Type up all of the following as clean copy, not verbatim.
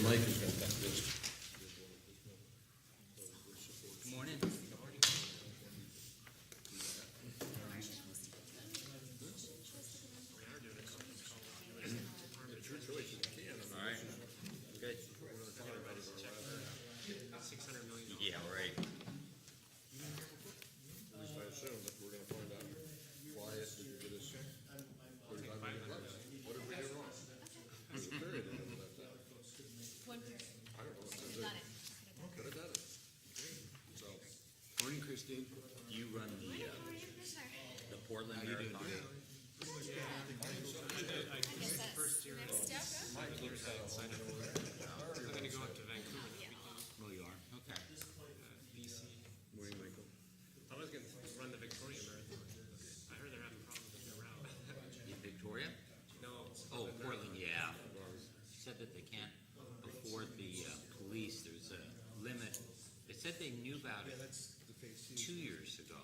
Mike has got that list. Good morning. It's your choice if you can. All right. Good. Yeah, right. At least I assume that we're gonna find out why it didn't get us 45 million bucks. What did we do wrong? There's a period in it that time. One person. I don't know. Got it. Could have done it. So, Morning, Christine. You run the Portland Marathon. I guess that's next step. I'm gonna go up to Vancouver this weekend, Oh, you are? Okay. BC. morning, Michael. I was gonna run the Victoria Marathon. I heard they're having problems with their route. In Victoria? No. Oh, Portland, yeah. Said that they can't afford the police. There's a limit. They said they knew about it 2 years ago,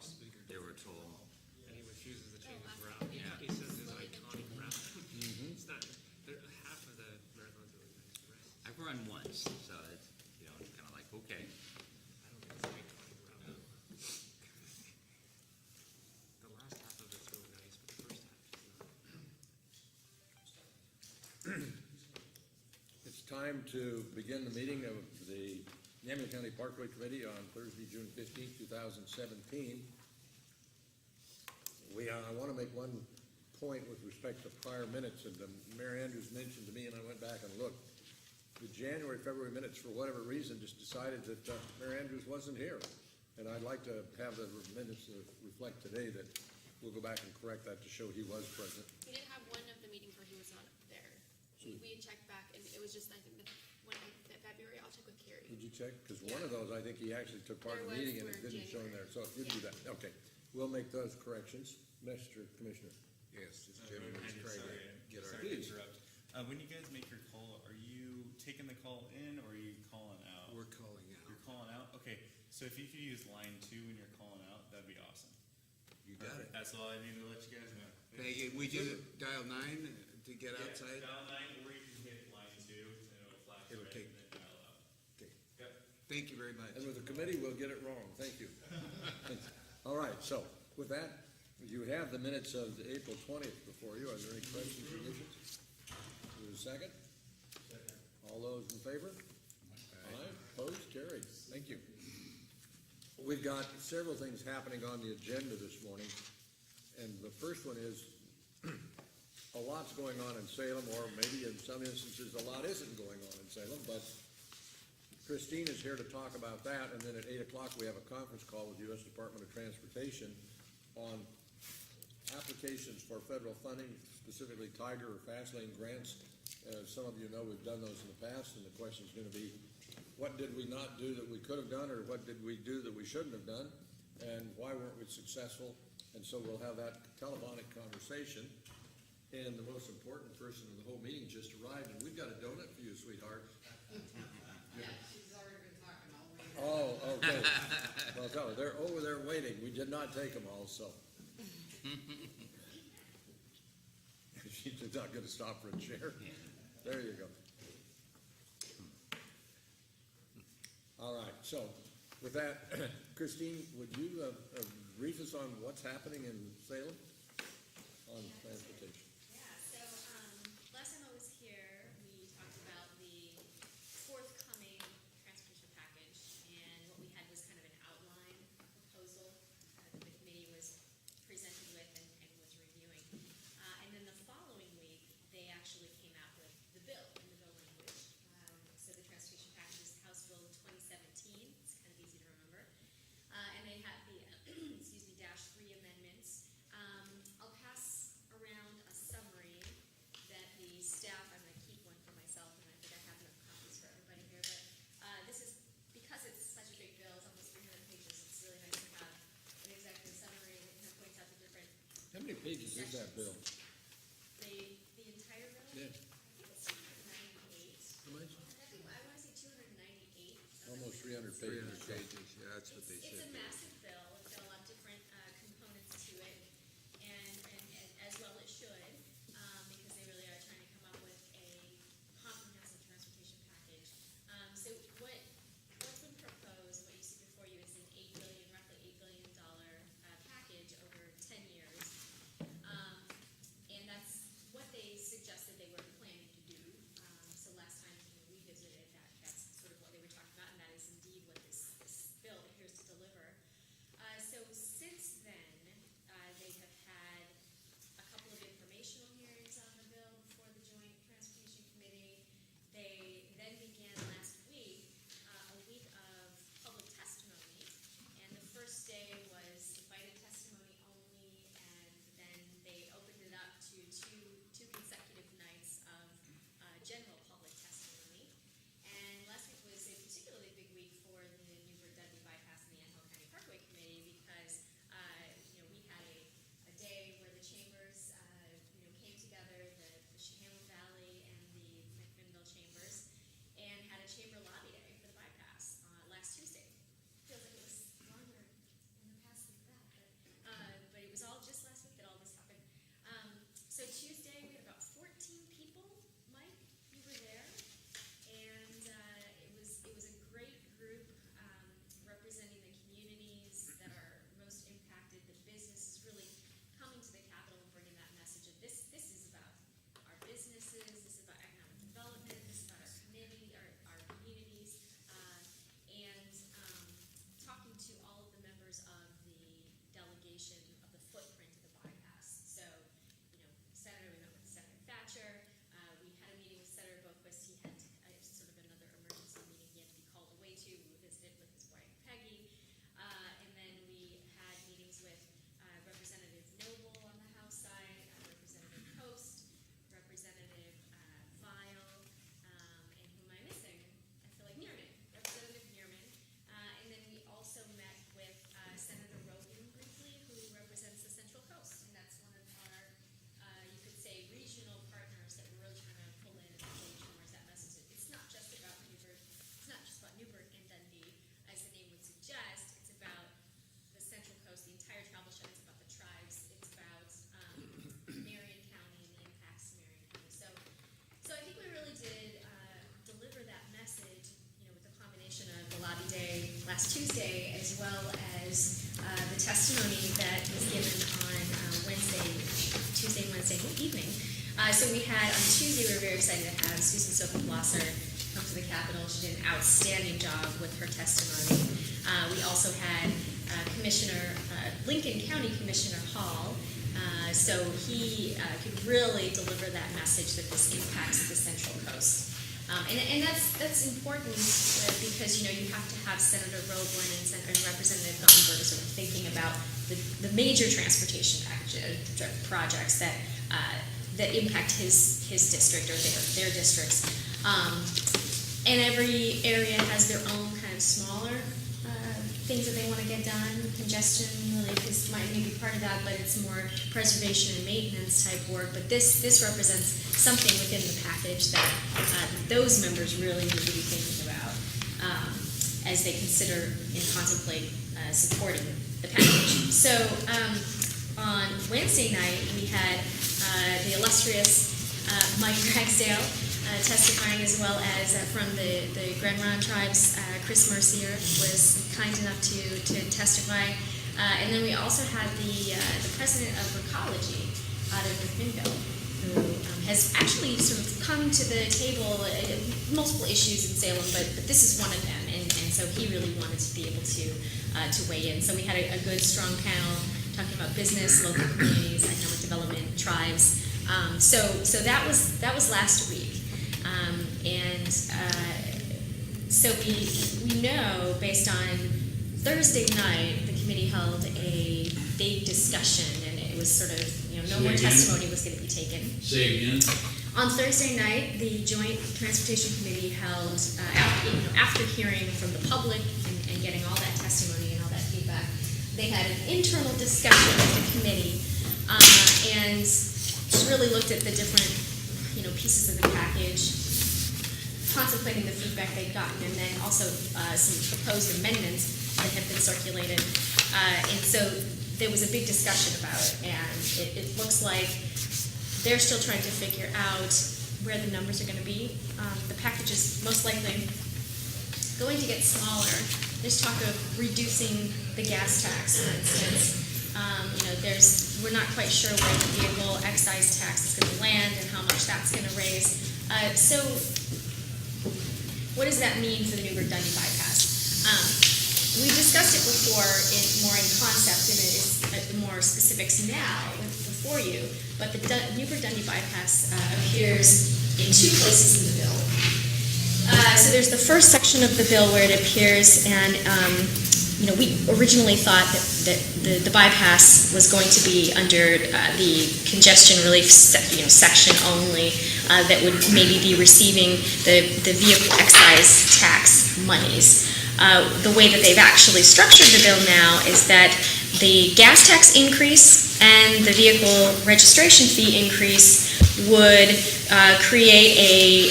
they were told. And he refuses to change his route. Yeah. He says it's an iconic route. It's not, half of the marathons are really nice, right? I've run once, so it's, it's kind of like, okay. I don't think it's an iconic route. The last half of it's really nice, but the first half is not. It's time to begin the meeting of the Yamasee County Parkway Committee on Thursday, June 15th, 2017. I want to make one point with respect to prior minutes, and Mary Andrews mentioned to me, and I went back and looked. The January, February minutes, for whatever reason, just decided that Mary Andrews wasn't here. And I'd like to have the minutes reflect today that we'll go back and correct that to show he was present. We did have one of the meetings where he was not there. We had checked back, and it was just, I think, that February. I'll check with Carrie. Did you check? Because one of those, I think he actually took part in the There was meeting and it for didn't show in January. there. So if you do that, okay. We'll make those corrections. Mr. Commissioner. Yes, this gentleman is trying to get our. Please. Interrupt. When you guys make your call, are you taking the call in or are you calling out? We're calling You're out. calling out? Okay, so if you could use line 2 when you're calling out, that'd be awesome. You got it. That's all I need to let you guys know. Thank you. We do dial 9 to get outside. Dial 9 or you can hit line 2 and it'll flash It'll red take- and then dial out. Okay. Yep. Thank you very much. And with the committee, we'll get it wrong. Thank you. All right, so with that, you have the minutes of the April 20th before you. Are there any questions or additions? Is there a second? All those in favor? Aye. Opposed? Carried. Thank you. We've got several things happening on the agenda this morning, and the first one is a lot's going on in Salem, or maybe in some instances a lot isn't going on in Salem, but Christine is here to talk about that, and then at 8 o'clock we have a conference call with the U.S. Department of Transportation on applications for federal funding, specifically Tiger or Fast Lane grants. As some of you know, we've done those in the past, and the question is going to be, what did we not do that we could have done, or what did we do that we shouldn't have done, and why weren't we successful? And so we'll have that telephonic conversation. And the most important person in the whole meeting just arrived, and we've got a donut for you, sweetheart. Yeah, she's already been talking all week. Oh, okay. Well, no, they're over there waiting. We did not take them all, so. She's not gonna stop for a chair. There you go. All right, so with that, Christine, would you brief us on what's happening in Salem on transportation? Yeah, so, last time I was here, we talked about the forthcoming transportation package, and what we had was kind of an outline proposal that the committee was presented with and was reviewing. And then the following week, they actually came out with the bill and the bill language. So the transportation package is House Bill 2017, it's kind of easy to remember. And they have the, excuse me, -3 amendments. I'll pass around a summary that the staff, I'm gonna keep one for myself, and I think I have enough copies for everybody here, but, this is, because it's such a big bill, it's almost 300 pages, it's really nice to have an executive summary that kind of points out the different, How many pages is that bill? the entire bill? Yeah. 300 300 pages. pages, yeah, that's what they It's said. a massive bill, it's got a lot of different components to it, and as well it should, because they really are trying to come up with a comprehensive transportation package. So what's been proposed, what you see before you is an roughly $8 billion package over 10 years. And that's what they suggested they were planning to do. So last time we visited, that's sort of what they were talking about, and that is indeed what this bill appears to deliver. So since then, they have had a couple of informational hearings on the bill before the Joint Transportation Committee. They then began last week a week of public testimony, and the first day was invited testimony only, and then they opened it up to two consecutive nights of general public testimony. And last week was a particularly big week for the Newburgh-Dudley Bypass and the Antelope County Parkway Committee because we had a day where the chambers came together, the Chehalis Valley and the McMinnville chambers, and had a chamber lobby day for the bypass last Tuesday. Feels like it was longer in the past than that, but it was all just last week that all this happened. So Tuesday we had about 14 people, Mike, you were there, and it was a great group representing the communities that are most impacted. The business is really coming to the Capitol and bringing that message of this is about our businesses, this is about economic development, this is about our community, our communities, and talking to all of the members of the delegation of the footprint of the bypass. So, we met with Senator Thatcher. We had a meeting with Senator Boquist. He had sort of another emergency meeting he had to be called away to. We visited with his wife Peggy, and then we had meetings with Representative Noble on the House side, Representative Coast, Representative Vile, and who am I missing? I feel like Neerman, Representative Neerman. And then we also met with Senator Rogan briefly, who represents the Central Coast, and that's one of our, you could say, regional partners that we're really trying to pull in and engage towards that message. It's not just about Newburgh, it's not just about Newburgh and Dundee, as the name would suggest. It's about the Central Coast, the entire travel shed. It's about the tribes. It's about Marion County and the impacts to Marion County. So I think we really did deliver that message, with the combination of the lobby day last Tuesday, as well as the testimony that was given on Tuesday and Wednesday evening. So we had, on Tuesday, we were very excited to have Susan Sophie Blosser come to the Capitol. She did an outstanding job with her testimony. We also had Lincoln County Commissioner Hall. So he could really deliver that message that this impacts the Central Coast. And that's important because, you have to have Senator Roblin and Representative Gottenberg sort of thinking about the major transportation projects that impact his district or their districts. And every area has their own kind of smaller things that they want to get done. Congestion really might be part of that, but it's more preservation and maintenance type work. But this represents something within the package that those members really need to be thinking about as they consider and contemplate supporting the package. So on Wednesday night, we had the illustrious Mike Ragsdale testifying, as well as from the Grand Ronde tribes. Chris Mercier was kind enough to testify. And then we also had the president of Recology out of McMinnville, who has actually sort of come to the table multiple issues in Salem, but this is one of them. And so he really wanted to be able to weigh in. So we had a good, strong panel talking about business, local communities, economic development, tribes. So that was last week. So we know, based on Thursday night, the committee held a big discussion, and it was sort of, no more testimony was going to be taken. Say again? On Thursday night, the Joint Transportation Committee held, after hearing from the public and getting all that testimony and all that feedback, they had an internal discussion with the committee and really looked at the different, pieces of the package. contemplating the feedback they'd gotten, and then also some proposed amendments that have been circulated. And so there was a big discussion about it, and it looks like they're still trying to figure out where the numbers are going to be. The package is most likely going to get smaller. There's talk of reducing the gas tax, for instance. We're not quite sure where the vehicle excise tax is going to land and how much that's going to raise. So what does that mean for the Newburgh-Dundee bypass? We discussed it before more in concept, and it is more specifics now before you, but the Newburgh-Dundee bypass appears in two places in the bill. So there's the first section of the bill where it appears, and we originally thought that the bypass was going to be under the congestion relief section only, that would maybe be receiving the vehicle excise tax monies. The way that they've actually structured the bill now is that the gas tax increase and the vehicle registration fee increase would create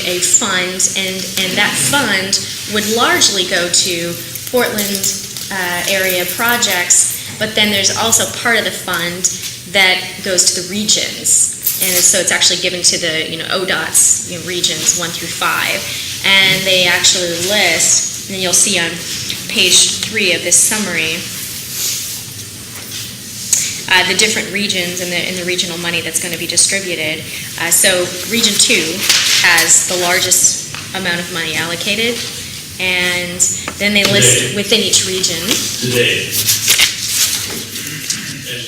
a fund, and that fund would largely go to Portland area projects, but then there's also part of the fund that goes to the regions, and so it's actually given to the ODOT's regions 1 through 5, and they actually list, and you'll see on page 3 of this summary, the different regions and the regional money that's going to be distributed. So Region 2 has the largest amount of money allocated, and then they list within each region. Today, as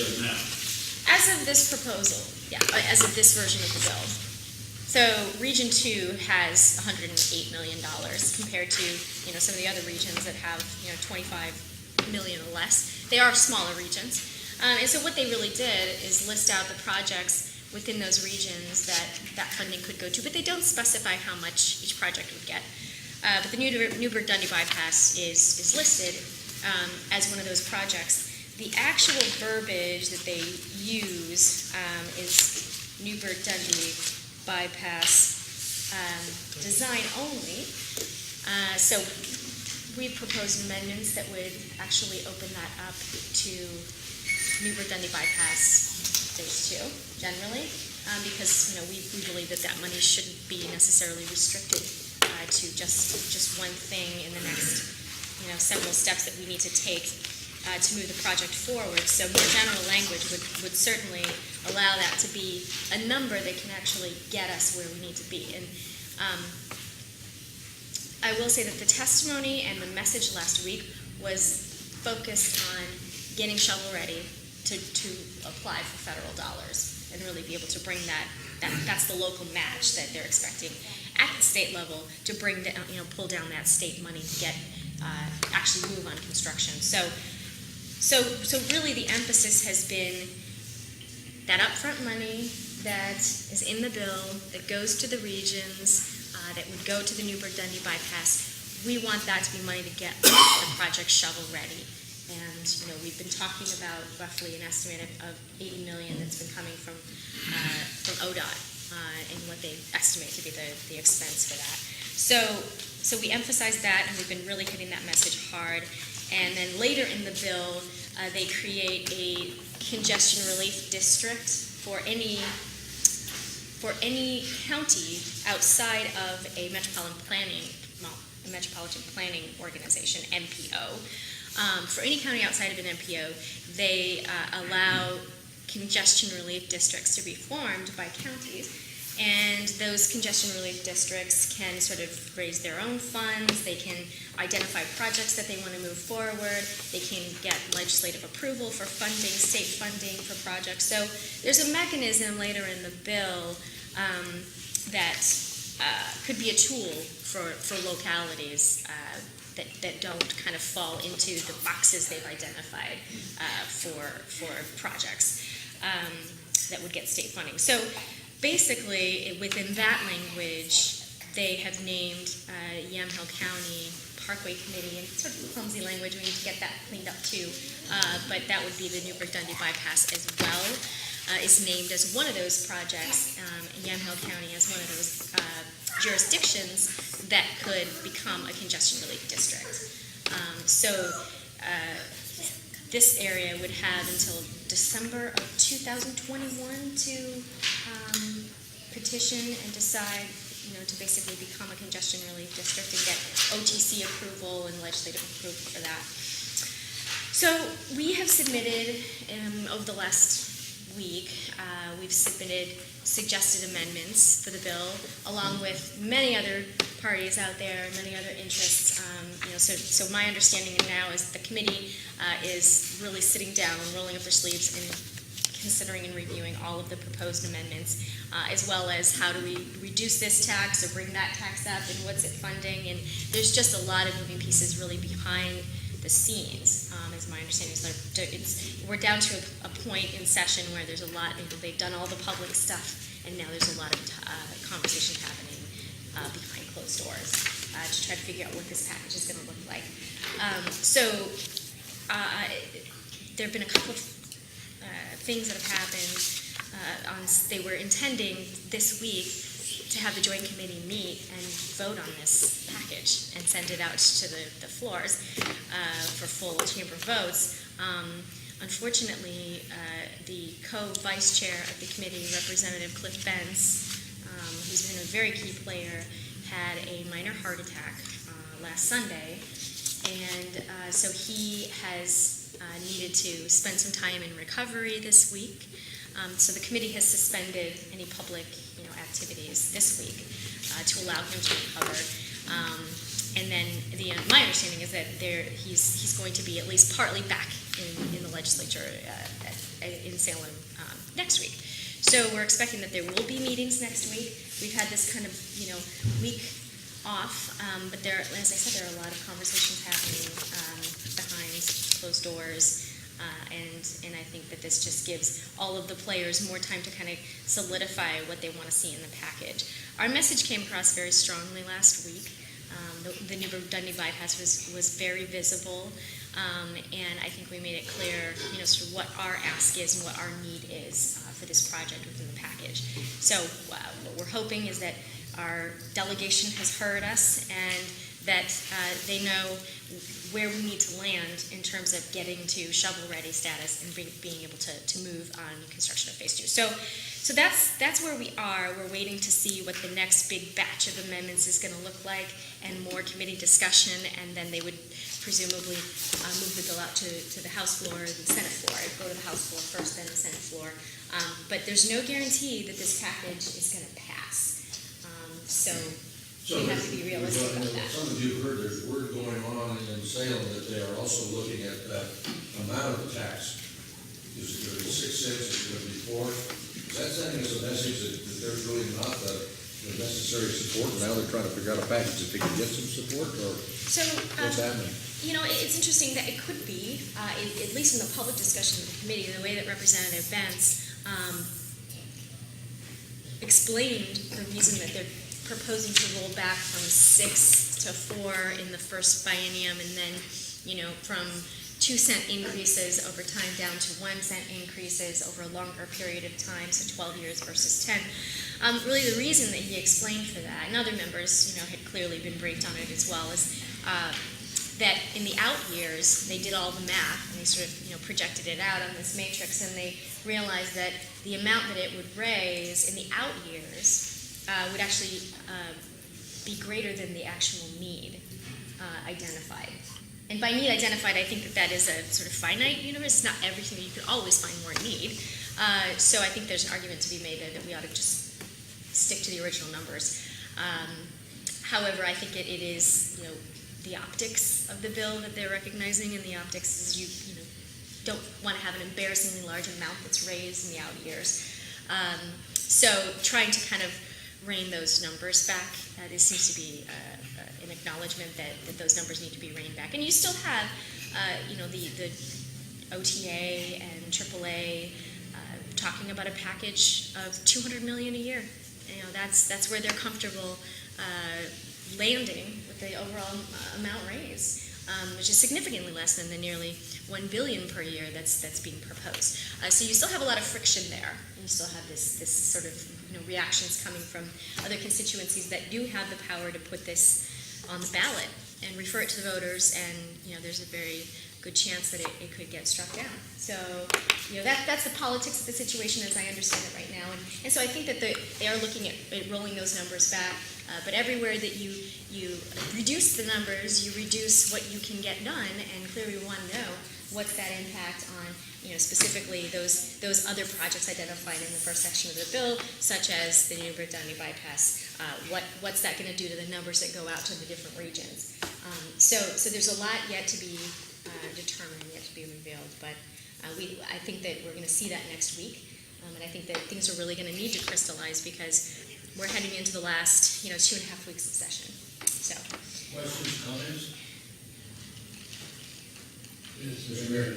of now. As of this proposal, yeah, as of this version of the bill. So Region 2 has $108 million compared to some of the other regions that have 25 million or less. They are smaller regions. And so what they really did is list out the projects within those regions that funding could go to, but they don't specify how much each project would get. But the Newburgh-Dundee bypass is listed as one of those projects. The actual verbiage that they use is Newburgh-Dundee bypass design only. So we've proposed amendments that would actually open that up to Newburgh-Dundee bypass phase 2 generally, because we believe that money shouldn't be necessarily restricted to just one thing in the next several steps that we need to take to move the project forward. So more general language would certainly allow that to be a number that can actually get us where we need to be. And I will say that the testimony and the message last week was focused on getting shovel ready to apply for federal dollars and really be able to bring that's the local match that they're expecting at the state level to bring down, pull down that state money to get actually move on construction. So really the emphasis has been that upfront money that is in the bill that goes to the regions, that would go to the Newburgh-Dundee bypass. We want that to be money to get the project shovel ready. And we've been talking about roughly an estimate of $80 million that's been coming from ODOT and what they estimate to be the expense for that. So we emphasize that, and we've been really hitting that message hard. And then later in the bill, they create a congestion relief district for any county outside of a metropolitan planning organization, MPO. For any county outside of an MPO, they allow congestion relief districts to be formed by counties, and those congestion relief districts can sort of raise their own funds, they can identify projects that they want to move forward, they can get legislative approval for funding, state funding for projects. So there's a mechanism later in the bill that could be a tool for localities that don't kind of fall into the boxes they've identified for projects that would get state funding. So basically, within that language, they have named Yamhill County Parkway Committee, and sort of clumsy language, we need to get that cleaned up too, but that would be the Newburgh-Dundee bypass as well. is named as one of those projects, and Yamhill County as one of those jurisdictions that could become a congestion relief district. So this area would have until December of 2021 to petition and decide, to basically become a congestion relief district and get OTC approval and legislative approval for that. So we have submitted, over the last week, we've submitted suggested amendments for the bill, along with many other parties out there, many other interests. So my understanding now is the committee is really sitting down and rolling up their sleeves and considering and reviewing all of the proposed amendments, as well as how do we reduce this tax or bring that tax up and what's it funding. And there's just a lot of moving pieces really behind the scenes, is my understanding. So we're down to a point in session where there's a lot, they've done all the public stuff, and now there's a lot of conversations happening behind closed doors to try to figure out what this package is going to look like. There have been a couple of things that have happened. They were intending this week to have the joint committee meet and vote on this package and send it out to the floors for full chamber votes. Unfortunately, the co-vice chair of the committee, Representative Cliff Benz, who's been a very key player, had a minor heart attack last Sunday, and so he has needed to spend some time in recovery this week. So the committee has suspended any public, activities this week to allow him to recover. And then my understanding is that he's going to be at least partly back in the legislature in Salem next week. So we're expecting that there will be meetings next week. We've had this kind of, week off, but as I said, there are a lot of conversations happening behind closed doors. And I think that this just gives all of the players more time to kind of solidify what they want to see in the package. Our message came across very strongly last week. The Newburgh Dundee bypass was very visible, and I think we made it clear, sort of what our ask is and what our need is for this project within the package. So what we're hoping is that our delegation has heard us and that they know where we need to land in terms of getting to shovel-ready status and being able to move on construction of Phase 2. So that's where we are. We're waiting to see what the next big batch of amendments is going to look like, and more committee discussion, and then they would presumably move the bill out to the House floor and the Senate floor. It'd go to the House floor first, then the Senate floor. But there's no guarantee that this package is going to pass. So we have to be realistic about that. Some of you heard there's word going on in Salem that they are also looking at the amount of the tax. Is it going to be 6 cents? Is it going to be 4? Is that sending us a message that there's really not the necessary support? Now they're trying to figure out a package that they can get some support, or So, what's happening? It's interesting that it could be, at least in the public discussion of the committee, the way that Representative Benz explained the reason that they're proposing to roll back from 6 to 4 in the first biennium, and then, from 2-cent increases over time down to 1-cent increases over a longer period of time, so 12 years versus 10. Really, the reason that he explained for that, and other members, had clearly been briefed on it as well, is that in the out years, they did all the math, and they sort of, projected it out on this matrix, and they realized that the amount that it would raise in the out years would actually be greater than the actual need identified. And by need identified, I think that is a sort of finite universe. It's not everything. You could always find more need. So I think there's an argument to be made there that we ought to just stick to the original numbers. However, I think it is, the optics of the bill that they're recognizing, and the optics is you don't want to have an embarrassingly large amount that's raised in the out years. So trying to kind of rein those numbers back, this seems to be an acknowledgement that those numbers need to be reined back. And you still have, the OTA and AAA talking about a package of $200 million a year. That's where they're comfortable landing with the overall amount raised. which is significantly less than the nearly 1 billion per year that's being proposed. So you still have a lot of friction there. You still have this sort of reactions coming from other constituencies that do have the power to put this on the ballot and refer it to the voters, and there's a very good chance that it could get struck down. So that's the politics of the situation as I understand it right now, and so I think that they are looking at rolling those numbers back, but everywhere that you reduce the numbers, you reduce what you can get done, and clearly we want to know what's that impact on specifically those other projects identified in the first section of the bill, such as the Newburgh-Downey bypass. What's that going to do to the numbers that go out to the different regions? So there's a lot yet to be determined, yet to be revealed. But I think that we're going to see that next week, and I think that things are really going to need to crystallize because we're heading into the last 2.5 weeks of session. So. Questions, comments? Yes, Mr. Mayor.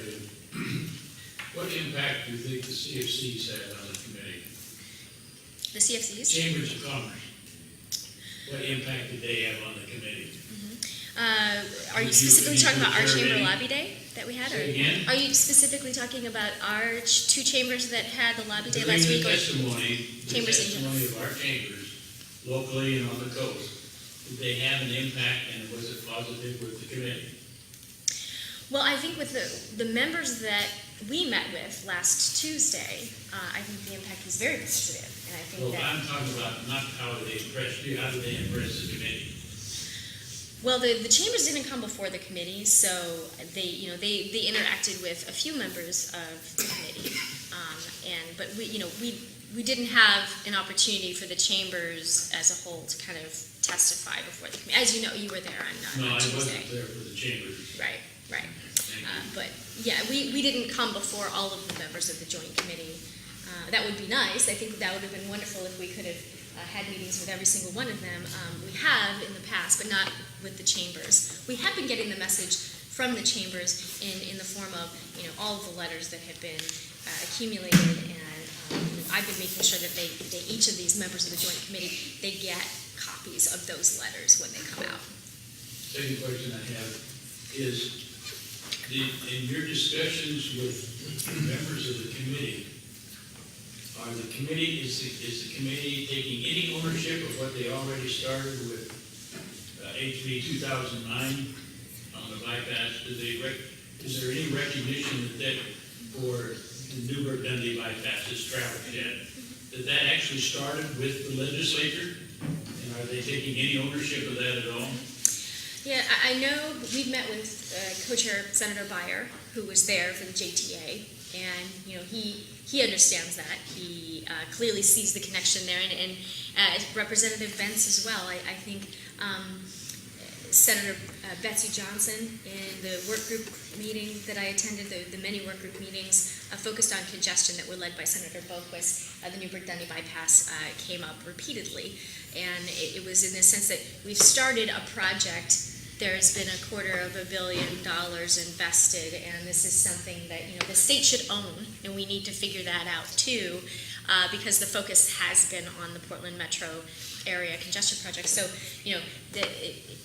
What impact do you think the CFCs had on the committee? The CFCs? Chambers of Commerce. What impact did they have on the committee? Are you specifically talking about our chamber any? lobby day that we had? Or Say again? are you specifically talking about our two chambers that had the lobby day During last the week? Or testimony of our chambers, locally and on the coast, did they have an impact, and was it positive with the committee? Well, I think with the members that we met with last Tuesday, I think the impact was very positive. And I think Well, that, I'm talking about not how they impressed you, how did they impress the committee? well, the chambers didn't come before the committee, so they interacted with a few members of the committee, but we didn't have an opportunity for the chambers as a whole to kind of testify before the committee. As you know, you were there on No, I Tuesday. wasn't there for the chambers. Right. Thank you. But yeah, we didn't come before all of the members of the joint committee. That would be nice. I think that would have been wonderful if we could have had meetings with every single one of them. We have in the past, but not with the chambers. We have been getting the message from the chambers in the form of all of the letters that have been accumulated, and I've been making sure that each of these members of the joint committee, they get copies of those letters when they come out. Second question I have is, in your discussions with members of the committee, is the committee taking any ownership of what they already started with HB 2009 on the bypass? Is there any recognition that for the Newburgh-Dundee bypass, this travel shed, that actually started with the legislature? And are they taking any ownership of that at all? Yeah, I know we've met with co-chair Senator Beyer, who was there for the JTA, and he understands that. He clearly sees the connection there, and Representative Bentz as well. I think Senator Betsy Johnson in the work group meeting that I attended, the many work group meetings focused on congestion that were led by Senator Boquist, the Newburgh-Dundee bypass came up repeatedly, and it was in the sense that we've started a project. There's been $250 million invested, and this is something that the state should own, and we need to figure that out too, because the focus has been on the Portland metro area congestion project. So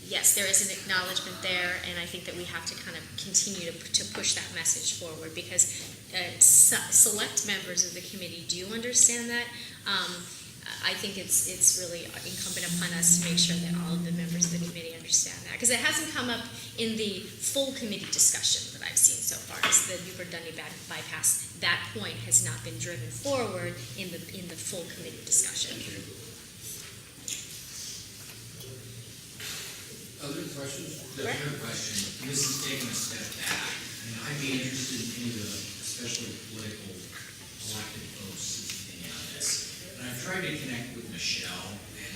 yes, there is an acknowledgement there, and I think that we have to kind of continue to push that message forward, because select members of the committee do understand that. I think it's really incumbent upon us to make sure that all of the members of the committee understand that, because it hasn't come up in the full committee discussion that I've seen so far. It's the Newburgh-Dundee bypass. That point has not been driven forward in the full committee discussion. Other questions? Brett? Another question. This is taking a step back, and I'd be interested in any of the especially political elected folks' opinion on this. And I've tried to connect with Michelle, and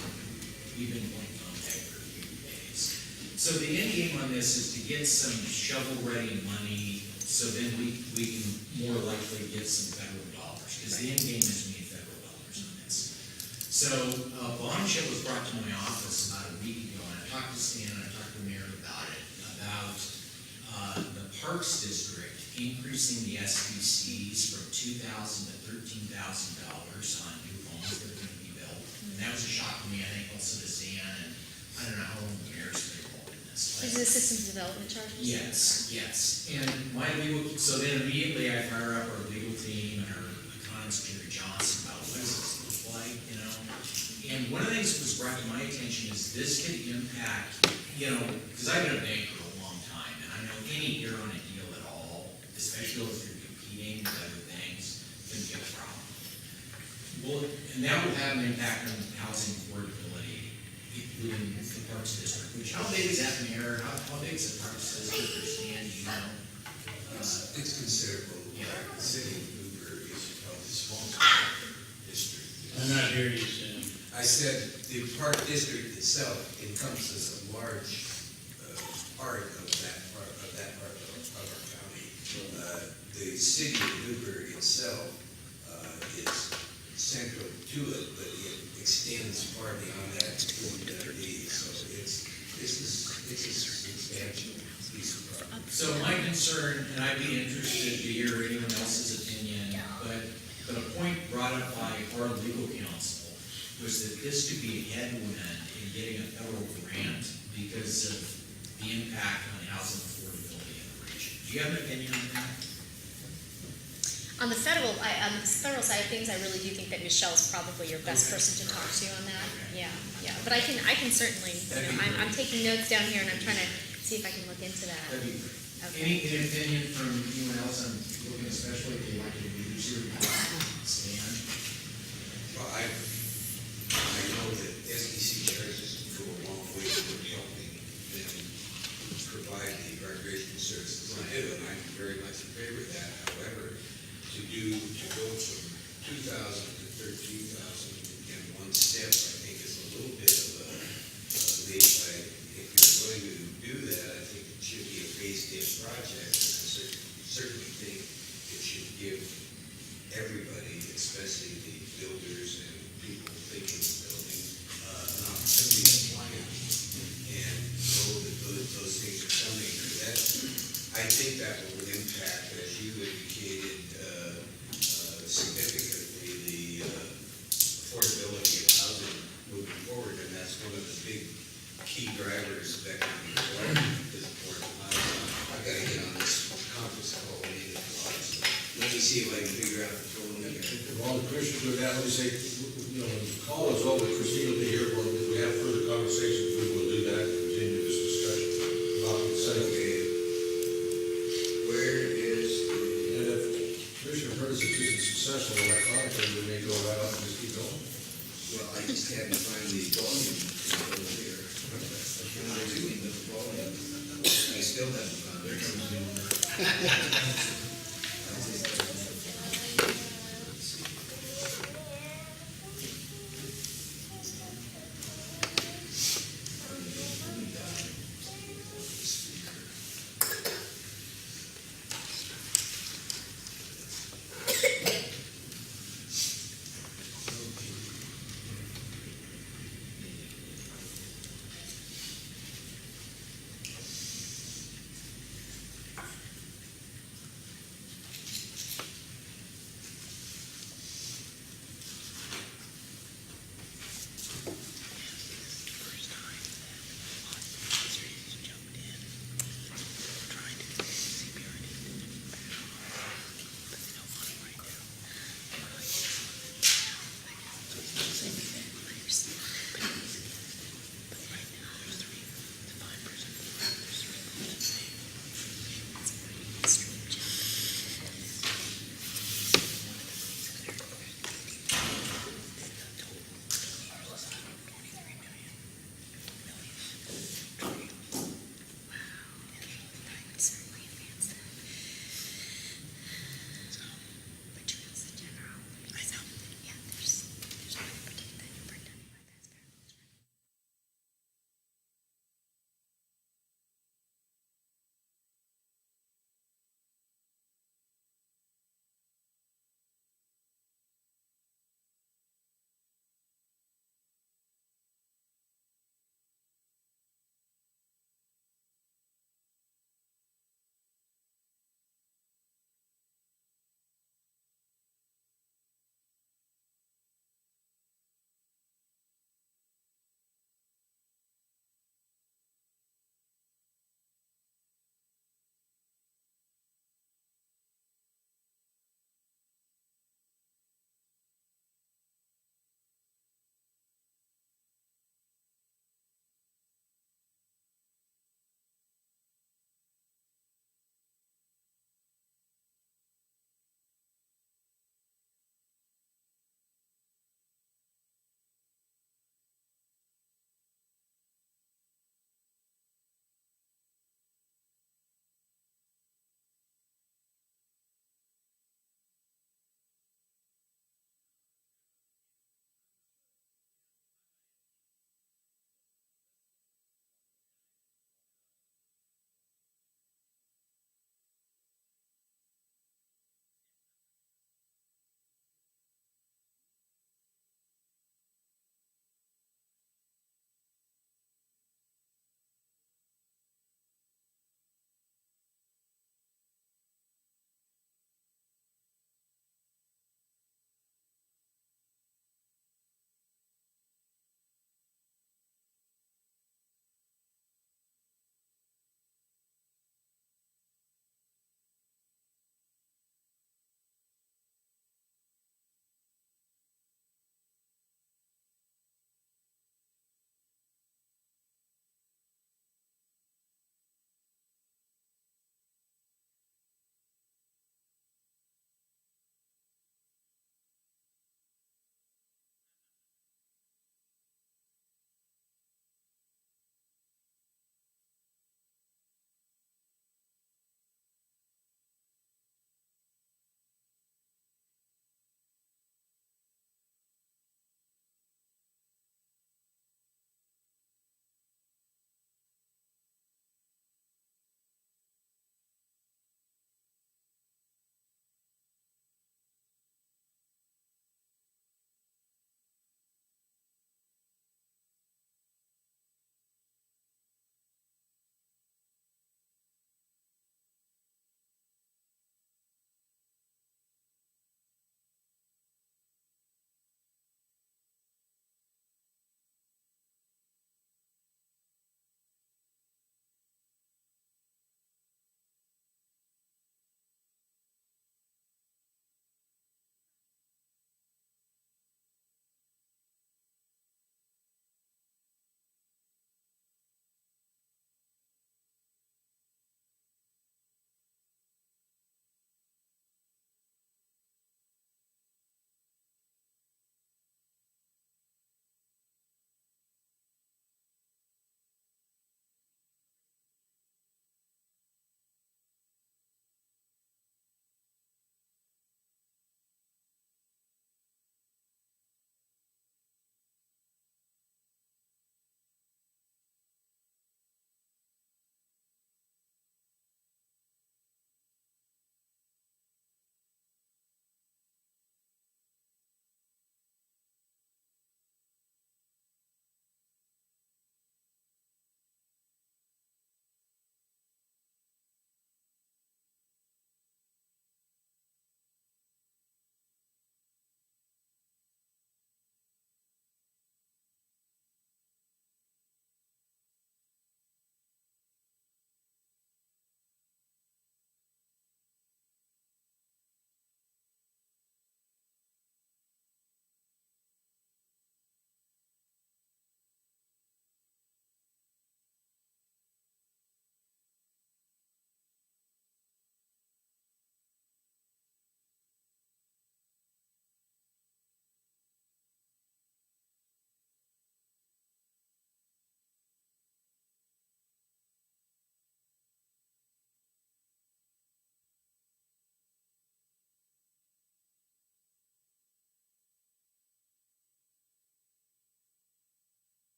we've been playing phone tag for a few days. So the end game on this is to get some shovel-ready money, so then we can more likely get some federal dollars, because the end game is we need federal dollars on this. So a bombshell was brought to my office about a week ago, and I talked to Stan and I talked to the mayor about it, about the Parks District increasing the SBCs from $2,000 to $13,000 on new homes that are going to be built. And that was a shock to me, I think also to Stan, and I don't know how long the mayor's been involved in this. Is it systems development charges? Yes. And my legal, so then immediately I fire up our legal team and our economist, Jerry Johnson, about what does this look like, you know? And one of the things that was brought to my attention is this could impact, you know, because I've been a banker a long time, and I know any error on a deal at all, especially if you're competing with other things, can be a problem. Well, and that will have an impact on housing affordability within the Parks District, which, how big is that, Mayor? How big is the Parks District, or Stan, do you know? It's considerable. Yeah. The city of Newburgh is probably the smallest district. I'm not hearing you, Sam. I said the park district itself encompasses a large part of that part of our county. The city of Newburgh itself is central to it, but it extends far beyond that to community. So it's a substantial piece of property. So my concern, and I'd be interested to hear anyone else's opinion, but a point brought up by our legal counsel was that this could be a headwind in getting a federal grant because of the impact on housing affordability in the region. Do you have an opinion on that? On the federal side of things, I really do think that Michelle's probably your best person to talk to on that. Yeah. But I can certainly, I'm taking notes down here and I'm trying to see if I can look into that. That'd be great. Okay. Any opinion from anyone else? I'm looking especially if they like to use your Stan. Well, I know that SDC charges go a long way toward helping them provide the recreation services they do, and I'm very much in favor of that. However, to go from 2,000 to 13,000 in one step, I think is a little bit of a leap. If you're going to do that, I think it should be a phased-in project, and I certainly think it should give everybody, especially the builders and people thinking of building, an opportunity to plan and know that those things are coming. I think that will impact, as you indicated, significantly the affordability of housing moving forward, and that's one of the big key drivers that can be developed is affordable housing. I've got to get on this conference call at 8 o'clock, so let me see if I can figure out the total here. While the commissioners do that, let me say, when the call is over, Christine will be here, well, if we have further conversations, we will do that, continue this discussion about the second. Okay. Where is the... And if Commissioner Curtis isn't successful electronically, we may go right on and just keep going. Well, I just had to find the volume control here. I'm not doing the volume. I still haven't found it.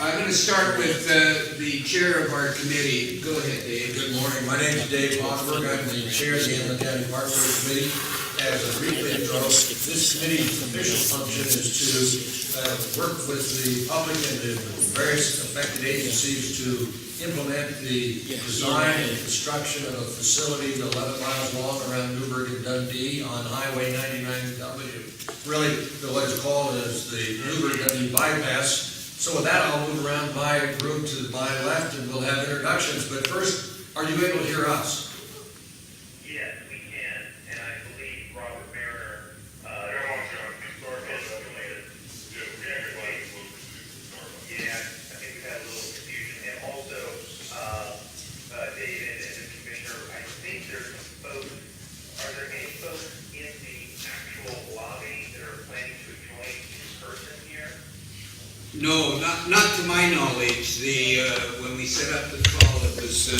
I'm going to start with the chair of our committee. Go ahead, Dave. Good morning. My name is Dave Hoffberg. I'm the chair of the Inland County Parkway Committee. As a brief intro, this committee's official function is to work with the public and the various affected agencies to implement the design and construction of a facility 11 miles long around Newburgh and Dundee on Highway 99W. Really, what is called as the Newburgh-Dundee bypass. So with that, I'll move around my group to my left and we'll have introductions. But first, are you able to hear us? Yes, we can, and I believe Robert Mariner, yeah, I think we had a little confusion, and also, David and the commissioner, I think there's folks, are there any folks in the actual lobby that are planning to join in person here? No, not to my knowledge. When we set up the call, it was it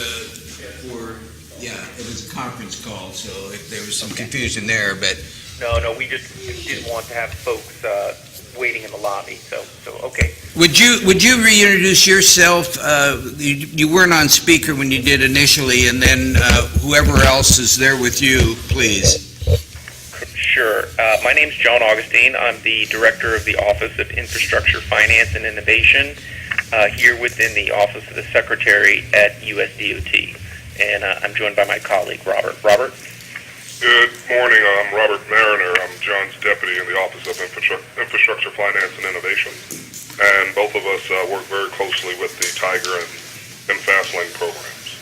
was a conference call, so there was some confusion there, but. No, we just didn't want to have folks, waiting in the lobby, so, okay. Would you reintroduce yourself? You weren't on speaker when you did initially, and then whoever else is there with you, please. Sure. My name's John Augustine. I'm the Director of the Office of Infrastructure, Finance, and Innovation here within the Office of the Secretary at USDOT. And I'm joined by my colleague, Robert. Robert? Good morning. I'm Robert Mariner. I'm John's deputy in the Office of Infrastructure, Finance, and Innovation. And both of us work very closely with the Tiger and Fast Lane programs.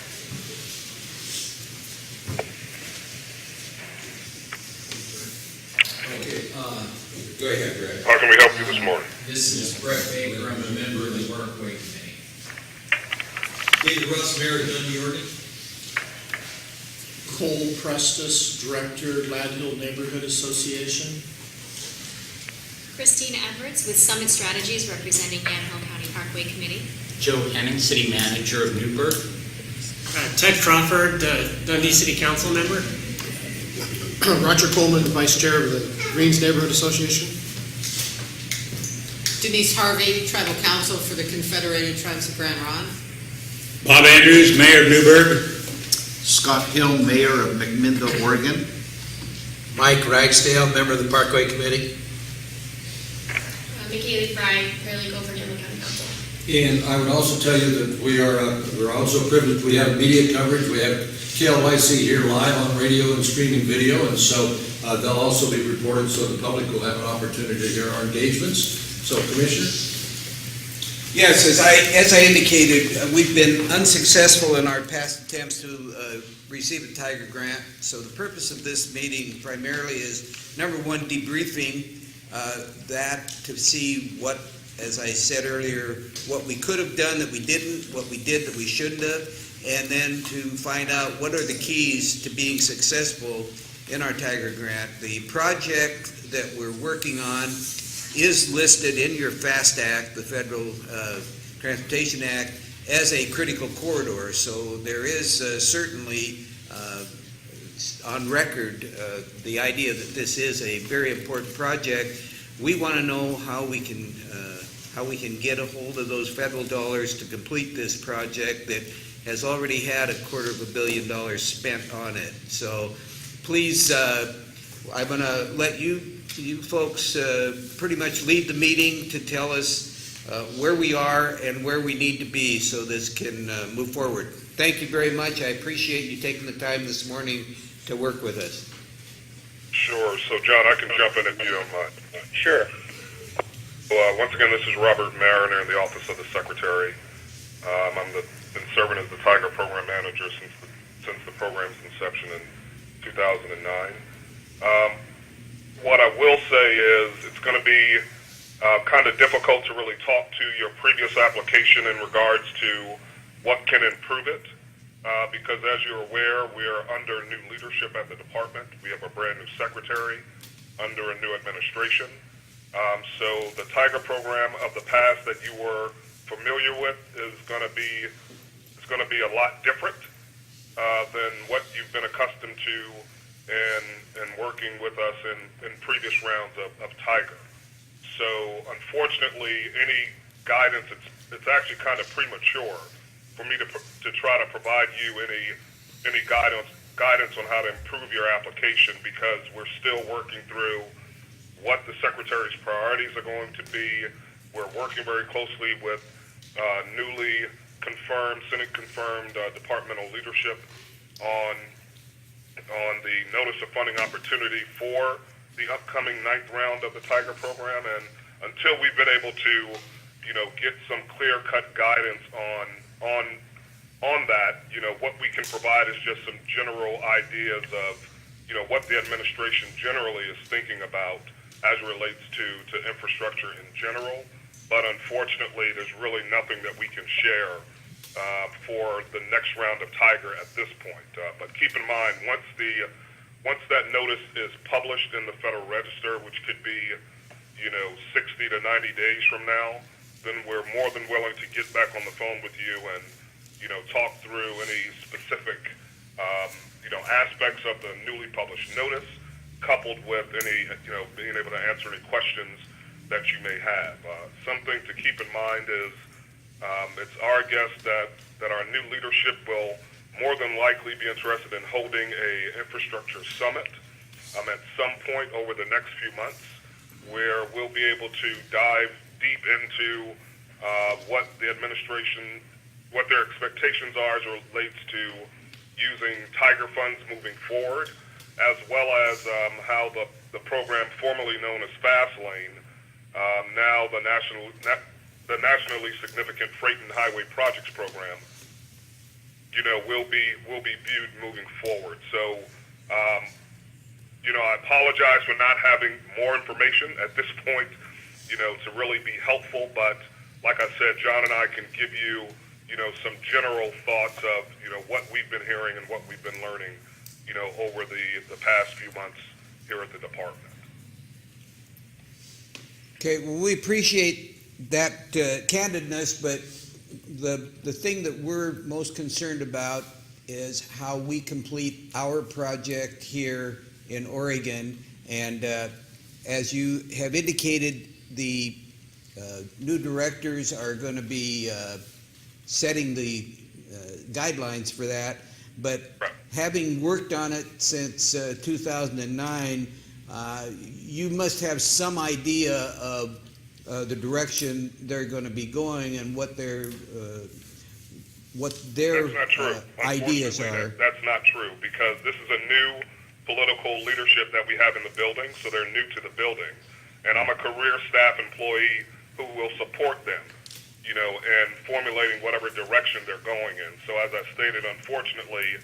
Go ahead, Greg. How can we help you this morning? This is Brett Baker, I'm a member of the Parkway Committee. David Russ, Mayor of Dundee, Oregon. Cole Prestus, Director, Lad Hill Neighborhood Association. Christine Everett with Summit Strategies, representing Yamhill County Parkway Committee. Joe Henning, City Manager of Newburgh. Ted Crawford, Dundee City Council member. Roger Coleman, Vice Chair of the Greens Neighborhood Association. Denise Harvey, Tribal Council for the Confederated Tribes of Grand Ronde. Bob Andrews, Mayor of Newburgh. Scott Hill, Mayor of McMinnville, Oregon. Mike Ragsdale, member of the Parkway Committee. Michaela Fry, paralegal for Yamhill County Council. And I would also tell you that we're also privileged, we have media coverage, we have KLYC here live on radio and streaming video, and so they'll also be reported so the public will have an opportunity to hear our engagements. So, Commissioner? Yes, as I indicated, we've been unsuccessful in our past attempts to receive a Tiger grant. So the purpose of this meeting primarily is, number one, debriefing that to see what, as I said earlier, what we could have done that we didn't, what we did that we shouldn't have, and then to find out what are the keys to being successful in our Tiger grant. The project that we're working on is listed in your FAST Act, the Federal Transportation Act, as a critical corridor. So there is certainly on record the idea that this is a very important project. We want to know how we can get a hold of those federal dollars to complete this project that has already had $250 million spent on it. So please, I'm going to let you folks pretty much lead the meeting to tell us where we are and where we need to be so this can move forward. Thank you very much. I appreciate you taking the time this morning to work with us. Sure. So, John, I can jump in if you don't mind. Sure. Well, once again, this is Robert Mariner in the Office of the Secretary. Been serving as the Tiger Program Manager since the program's inception in 2009. What I will say is it's going to be kind of difficult to really talk to your previous application in regards to what can improve it, because as you're aware, we are under new leadership at the department. We have a brand new secretary under a new administration. So the Tiger program of the past that you were familiar with is going to be a lot different than what you've been accustomed to and working with us in previous rounds of Tiger. So unfortunately, any guidance, it's actually kind of premature for me to try to provide you any guidance on how to improve your application, because we're still working through what the Secretary's priorities are going to be. We're working very closely with newly confirmed, Senate-confirmed departmental leadership on the notice of funding opportunity for the upcoming 9th round of the Tiger program. And until we've been able to, get some clear-cut guidance on that, what we can provide is just some general ideas of, what the administration generally is thinking about as it relates to infrastructure in general. But unfortunately, there's really nothing that we can share for the next round of Tiger at this point. But keep in mind, once that notice is published in the Federal Register, which could be, 60 to 90 days from now, then we're more than willing to get back on the phone with you and, talk through any specific, aspects of the newly published notice, coupled with any, being able to answer any questions that you may have. Something to keep in mind is it's our guess that our new leadership will more than likely be interested in holding a infrastructure summit at some point over the next few months, where we'll be able to dive deep into what the administration, what their expectations are as it relates to using Tiger funds moving forward, as well as how the program formerly known as FastLane, now the nationally significant Freight and Highway Projects Program, will be viewed moving forward. So, I apologize for not having more information at this point, to really be helpful. But like I said, John and I can give you, some general thoughts of, what we've been hearing and what we've been learning, over the past few months here at the department. Okay, well, we appreciate that candidness, but the thing that we're most concerned about is how we complete our project here in Oregon. And as you have indicated, the new directors are going to be setting the guidelines for that. But having worked on it since 2009, you must have some idea of the direction they're going to be going and what their ideas are. That's not true, because this is a new political leadership that we have in the building, so they're new to the building. And I'm a career staff employee who will support them, and formulating whatever direction they're going in. So as I stated, unfortunately,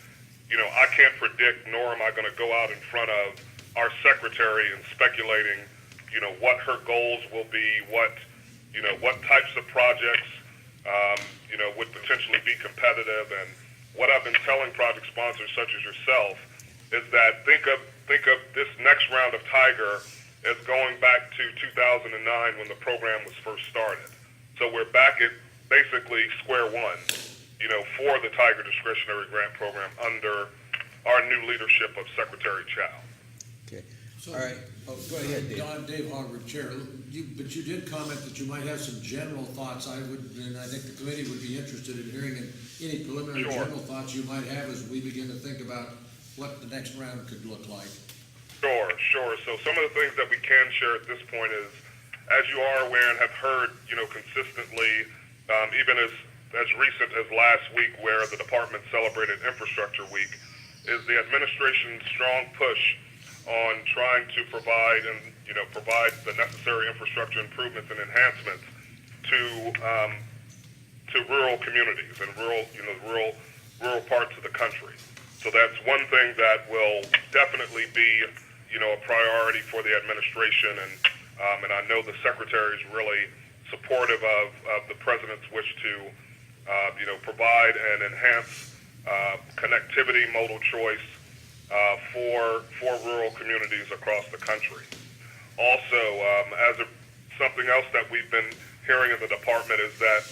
I can't predict, nor am I going to go out in front of our secretary and speculating, what her goals will be, what types of projects, would potentially be competitive. And what I've been telling project sponsors such as yourself is that think of this next round of Tiger as going back to 2009 when the program was first started. So we're back at basically square one, for the Tiger Discretionary Grant Program under our new leadership of Secretary Chow. Okay. So, all right. Oh, go ahead, Dave. Dave Hogwarth, Chair. But you did comment that you might have some general thoughts. And I think the committee would be interested in hearing any preliminary general thoughts you might have as we begin to think about what the next round could look like. Sure. So some of the things that we can share at this point is, as you are aware and have heard, consistently, even as recent as last week, where the department celebrated Infrastructure Week, is the administration's strong push on trying to provide the necessary infrastructure improvements and enhancements to rural communities and rural parts of the country. So that's one thing that will definitely be, a priority for the administration, and I know the secretary is really supportive of the president's wish to, provide and enhance connectivity, modal choice for rural communities across the country. Also, something else that we've been hearing in the department is that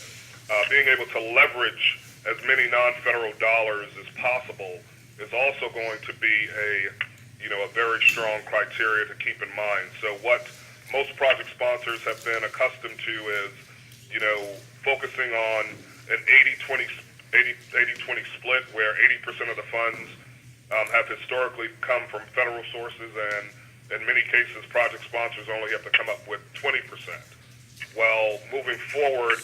being able to leverage as many non-federal dollars as possible is also going to be a very strong criteria to keep in mind. So what most project sponsors have been accustomed to is, focusing on an 80-20 split where 80% of the funds have historically come from federal sources, and in many cases, project sponsors only have to come up with 20%. Well, moving forward,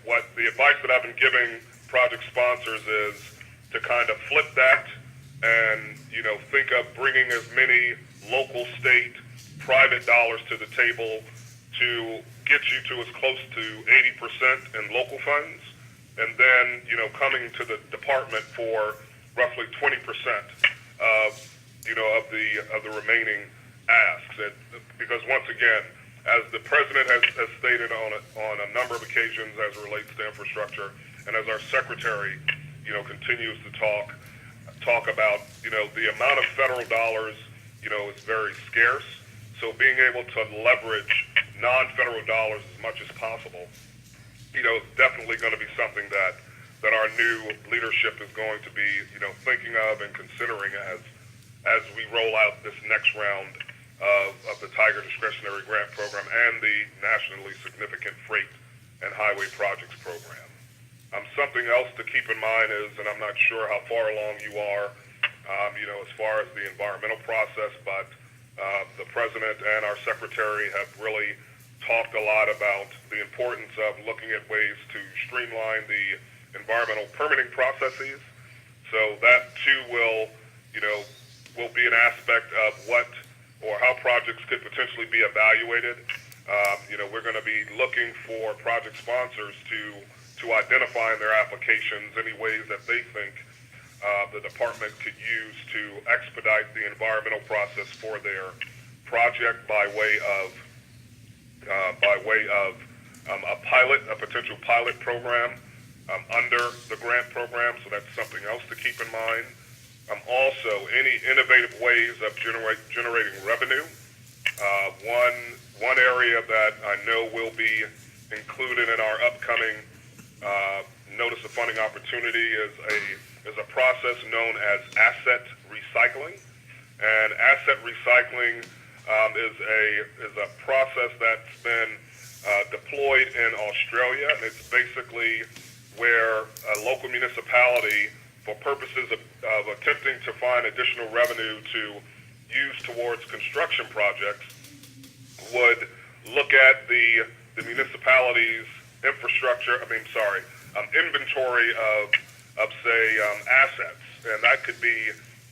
what the advice that I've been giving project sponsors is to kind of flip that and, think of bringing as many local, state, private dollars to the table to get you to as close to 80% in local funds, and then, coming to the department for roughly 20% of, of the remaining asks. Because once again, as the president has stated on a number of occasions as it relates to infrastructure, and as our secretary, continues to talk about, the amount of federal dollars, is very scarce. So being able to leverage non-federal dollars as much as possible, is definitely going to be something that our new leadership is going to be, thinking of and considering as we roll out this next round of the Tiger Discretionary Grant Program and the nationally significant freight and highway projects program. Something else to keep in mind is, and I'm not sure how far along you are, as far as the environmental process, but the president and our secretary have really talked a lot about the importance of looking at ways to streamline the environmental permitting processes. So that too will be an aspect of what or how projects could potentially be evaluated. We're going to be looking for project sponsors to identify in their applications any ways that they think the department could use to expedite the environmental process for their project by way of a potential pilot program under the grant program. So that's something else to keep in mind. Also, any innovative ways of generating revenue. One area that I know will be included in our upcoming notice of funding opportunity is a process known as asset recycling. And asset recycling is a process that's been deployed in Australia, and it's basically where a local municipality, for purposes of attempting to find additional revenue to use towards construction projects, would look at the municipality's inventory of say, assets. And that could be,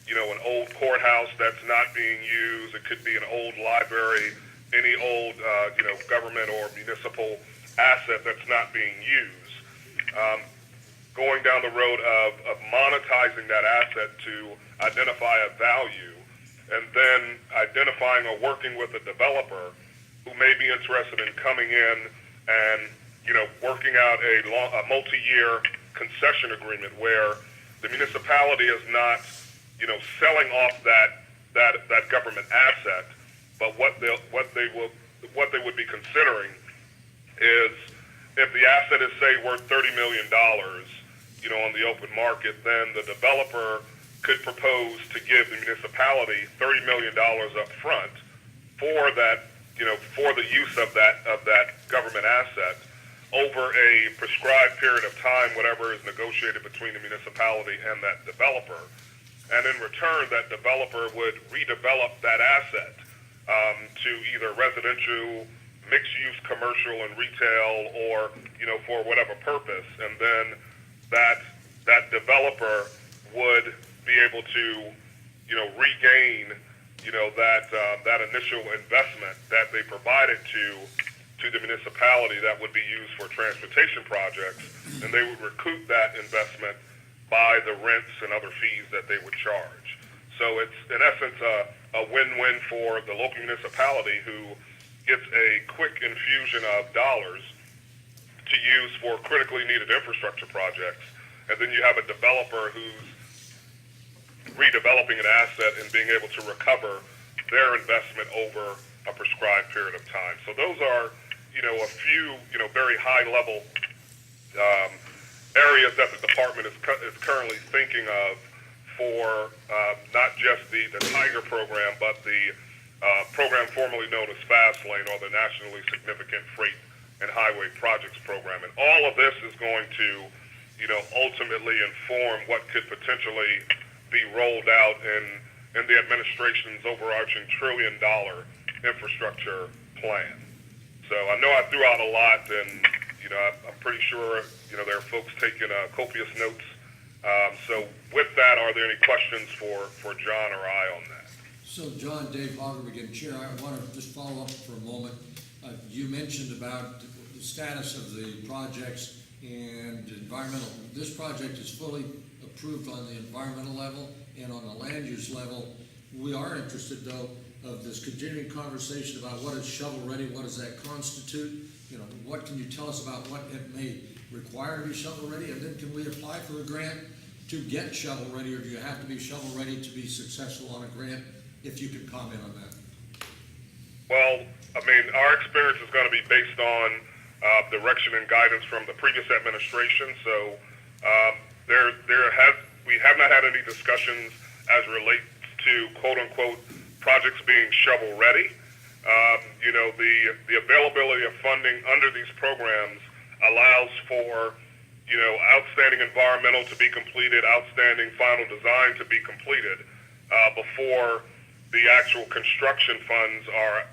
an old courthouse that's not being used. It could be an old library, any old, government or municipal asset that's not being used. Going down the road of monetizing that asset to identify a value, and then identifying or working with a developer who may be interested in coming in and, working out a multi-year concession agreement where the municipality is not, selling off that government asset, but what they would be considering is, if the asset is, say, worth $30 million, on the open market, then the developer could propose to give the municipality $30 million up front for that, for the use of that government asset over a prescribed period of time, whatever is negotiated between the municipality and that developer. And in return, that developer would redevelop that asset to either residential, mixed-use, commercial, and retail, or, for whatever purpose. And then that developer would be able to, regain, that initial investment that they provided to the municipality that would be used for transportation projects, and they would recoup that investment by the rents and other fees that they would charge. So it's, in essence, a win-win for the local municipality, who gets a quick infusion of dollars to use for critically needed infrastructure projects, and then you have a developer who's redeveloping an asset and being able to recover their investment over a prescribed period of time. So those are, a few, very high-level areas that the department is currently thinking of for not just the Tiger program, but the program formerly known as Fast Lane, or the Nationally Significant Freight and Highway highway projects program. And all of this is going to, ultimately inform what could potentially be rolled out in the administration's overarching $1 trillion infrastructure plan. So I know I threw out a lot, and I'm pretty sure there are folks taking copious notes. So with that, are there any questions for John or I on that? So John, Dave Hogger again, Chair, I want to just follow up for a moment. You mentioned about the status of the projects and environmental. This project is fully approved on the environmental level and on the land use level. We are interested, though, of this continuing conversation about what is shovel-ready, what does that constitute? What can you tell us about what it may require to be shovel-ready? And then can we apply for a grant to get shovel-ready, or do you have to be shovel-ready to be successful on a grant? If you could comment on that. Well, our experience is going to be based on direction and guidance from the previous administration. So we have not had any discussions as relates to quote unquote projects being shovel ready. The availability of funding under these programs allows for outstanding environmental to be completed, outstanding final design to be completed before the actual construction funds are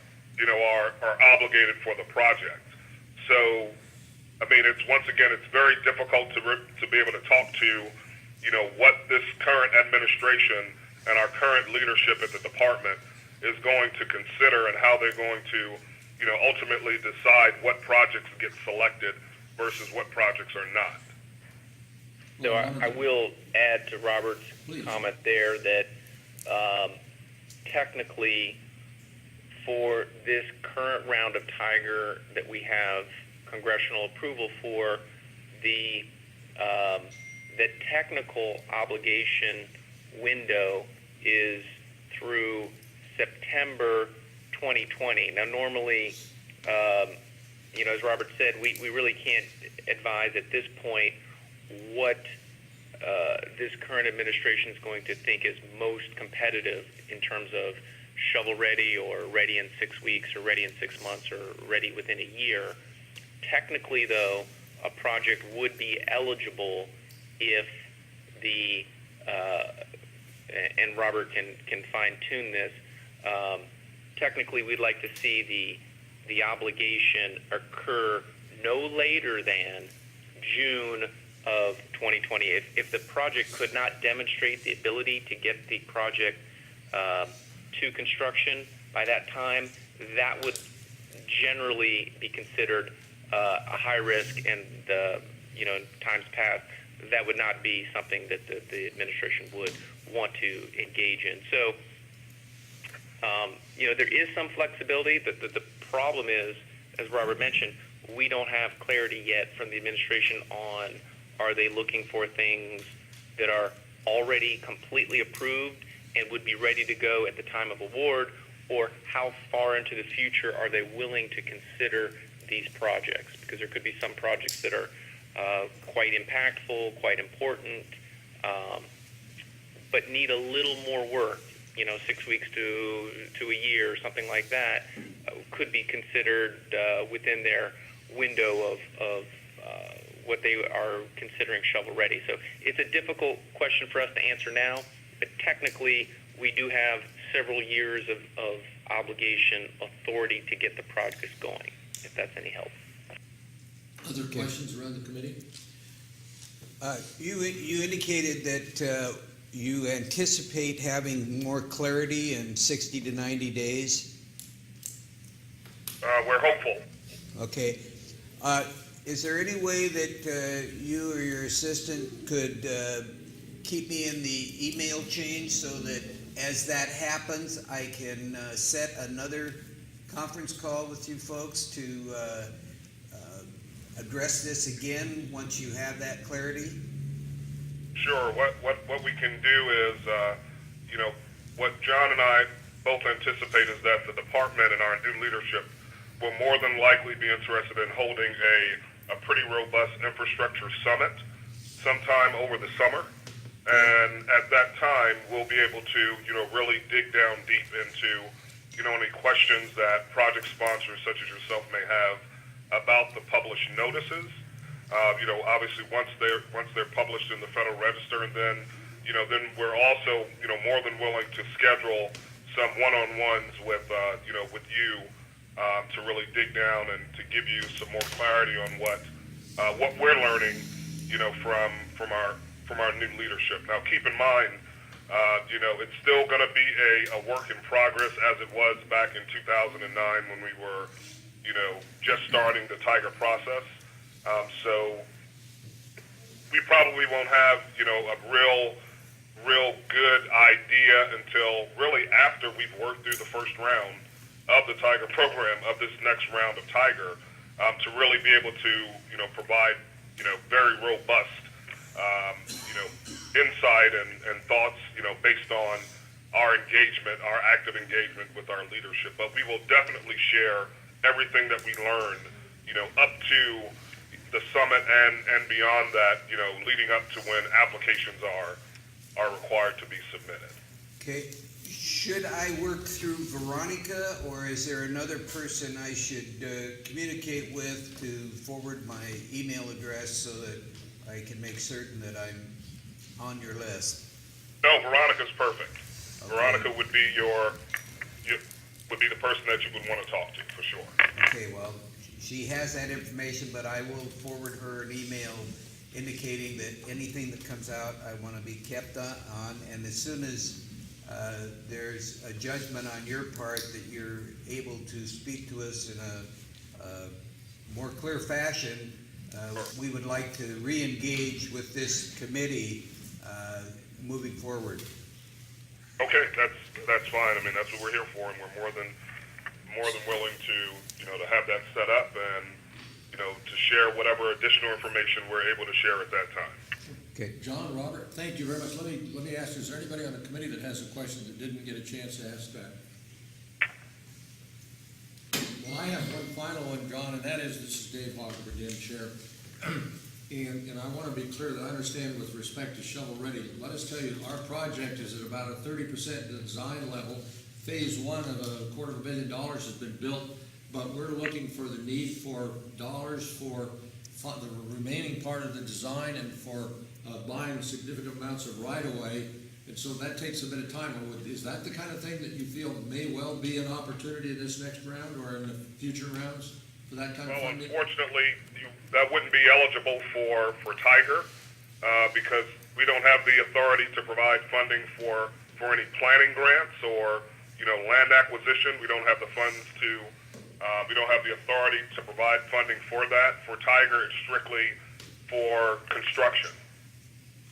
obligated for the project. So, it's very difficult to be able to talk to, what this current administration and our current leadership at the department is going to consider and how they're going to, ultimately decide what projects get selected versus what projects are not. So I will add to Robert's comment there that technically for this current round of Tiger that we have congressional approval for, the technical obligation window is through September 2020. Now normally, as Robert said, we really can't advise at this point what this current administration is going to think is most competitive in terms of shovel ready or ready in 6 weeks or ready in 6 months or ready within a year. Technically, though, a project would be eligible if the and Robert can fine tune this. Technically, we'd like to see the obligation occur no later than June of 2020. If the project could not demonstrate the ability to get the project to construction by that time, that would generally be considered a high risk, and in times past, that would not be something that the administration would want to engage in. So, there is some flexibility. The problem is, as Robert mentioned, we don't have clarity yet from the administration on, are they looking for things that are already completely approved and would be ready to go at the time of award, or how far into the future are they willing to consider these projects? Because there could be some projects that are quite impactful, quite important, but need a little more work. 6 weeks to a year or something like that could be considered within their window of what they are considering shovel ready. So it's a difficult question for us to answer now, but technically we do have several years of obligation authority to get the projects going, if that's any help. Other questions around the committee? You indicated that you anticipate having more clarity in 60 to 90 days. We're hopeful. Okay. Is there any way that you or your assistant could keep me in the email chain so that as that happens, I can set another conference call with you folks to address this again once you have that clarity? Sure. What we can do is, what John and I both anticipate is that the department and our new leadership will more than likely be interested in holding a pretty robust infrastructure summit sometime over the summer. And at that time, we'll be able to, really dig down deep into, any questions that project sponsors such as yourself may have about the published notices. Obviously once they're published in the Federal Register, and then we're also more than willing to schedule some one-on-ones with you to really dig down and to give you some more clarity on what we're learning from our new leadership. Now keep in mind, it's still going to be a work in progress as it was back in 2009 when we were just starting the Tiger process. So we probably won't have a real good idea until really after we've worked through the first round of the Tiger program, of this next round of Tiger, to really be able to provide very robust insight and thoughts based on our engagement, our active engagement with our leadership. But we will definitely share everything that we learned up to the summit and beyond that, leading up to when applications are required to be submitted. Okay, should I work through Veronica, or is there another person I should communicate with to forward my email address so that I can make certain that I'm on your list? No, Veronica's perfect. Okay. Veronica would be would be the person that you would want to talk to, for sure. Okay, well, she has that information, but I will forward her an email indicating that anything that comes out, I want to be kept on, and as soon as there's a judgment on your part that you're able to speak to us in a more clear fashion, we would like to re-engage with this committee moving forward. Okay, that's fine. I mean, that's what we're here for, and we're more than willing to to have that set up and to share whatever additional information we're able to share at that time. Okay. John, Robert, thank you very much. Let me ask, is there anybody on the committee that has a question that didn't get a chance to ask that? Well, I have one final one, John, and that is, this is Dave Hawker again, Chair. And I want to be clear that I understand with respect to shovel ready. Let us tell you, our project is at about a 30% design level. Phase one of $250 million has been built, but we're looking for the need for dollars for the remaining part of the design and for buying significant amounts of right-of-way. And so that takes a bit of time. Is that the kind of thing that you feel may well be an opportunity in this next round or in the future rounds for that kind of funding? Well, unfortunately, that wouldn't be eligible for Tiger because we don't have the authority to provide funding for any planning grants or land acquisition. We don't have the funds to. We don't have the authority to provide funding for that. For Tiger, it's strictly for construction.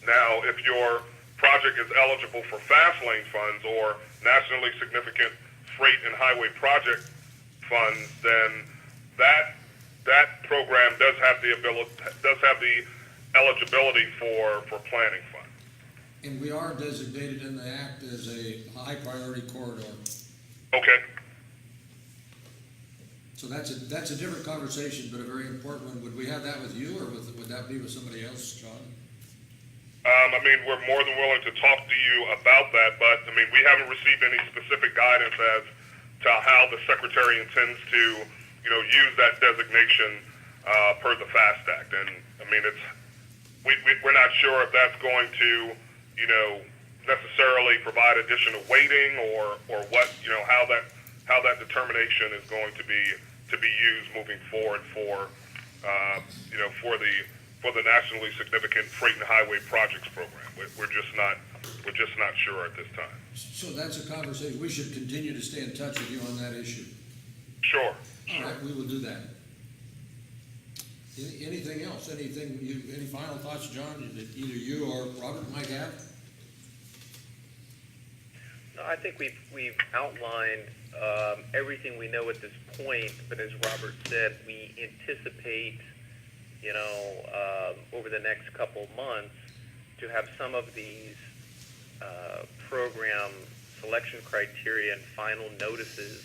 Now, if your project is eligible for fast lane funds or nationally significant freight and highway project funds, then that program does have the eligibility for planning funds. And we are designated in the act as a high priority corridor. Okay. So that's a different conversation, but a very important one. Would we have that with you, or would that be with somebody else, John? I mean, we're more than willing to talk to you about that, but I mean, we haven't received any specific guidance as to how the Secretary intends to, use that designation per the FAST Act. And I mean, we're not sure if that's going to, necessarily provide additional weighting or what, how that determination is going to be used moving forward for the nationally significant freight and highway projects program. We're just not sure at this time. So that's a conversation. We should continue to stay in touch with you on that issue. Sure. All right, we will do that. Anything else? Any final thoughts, John, that either you or Robert might have? No, I think we've outlined everything we know at this point, but as Robert said, we anticipate, over the next couple months to have some of these program selection criteria and final notices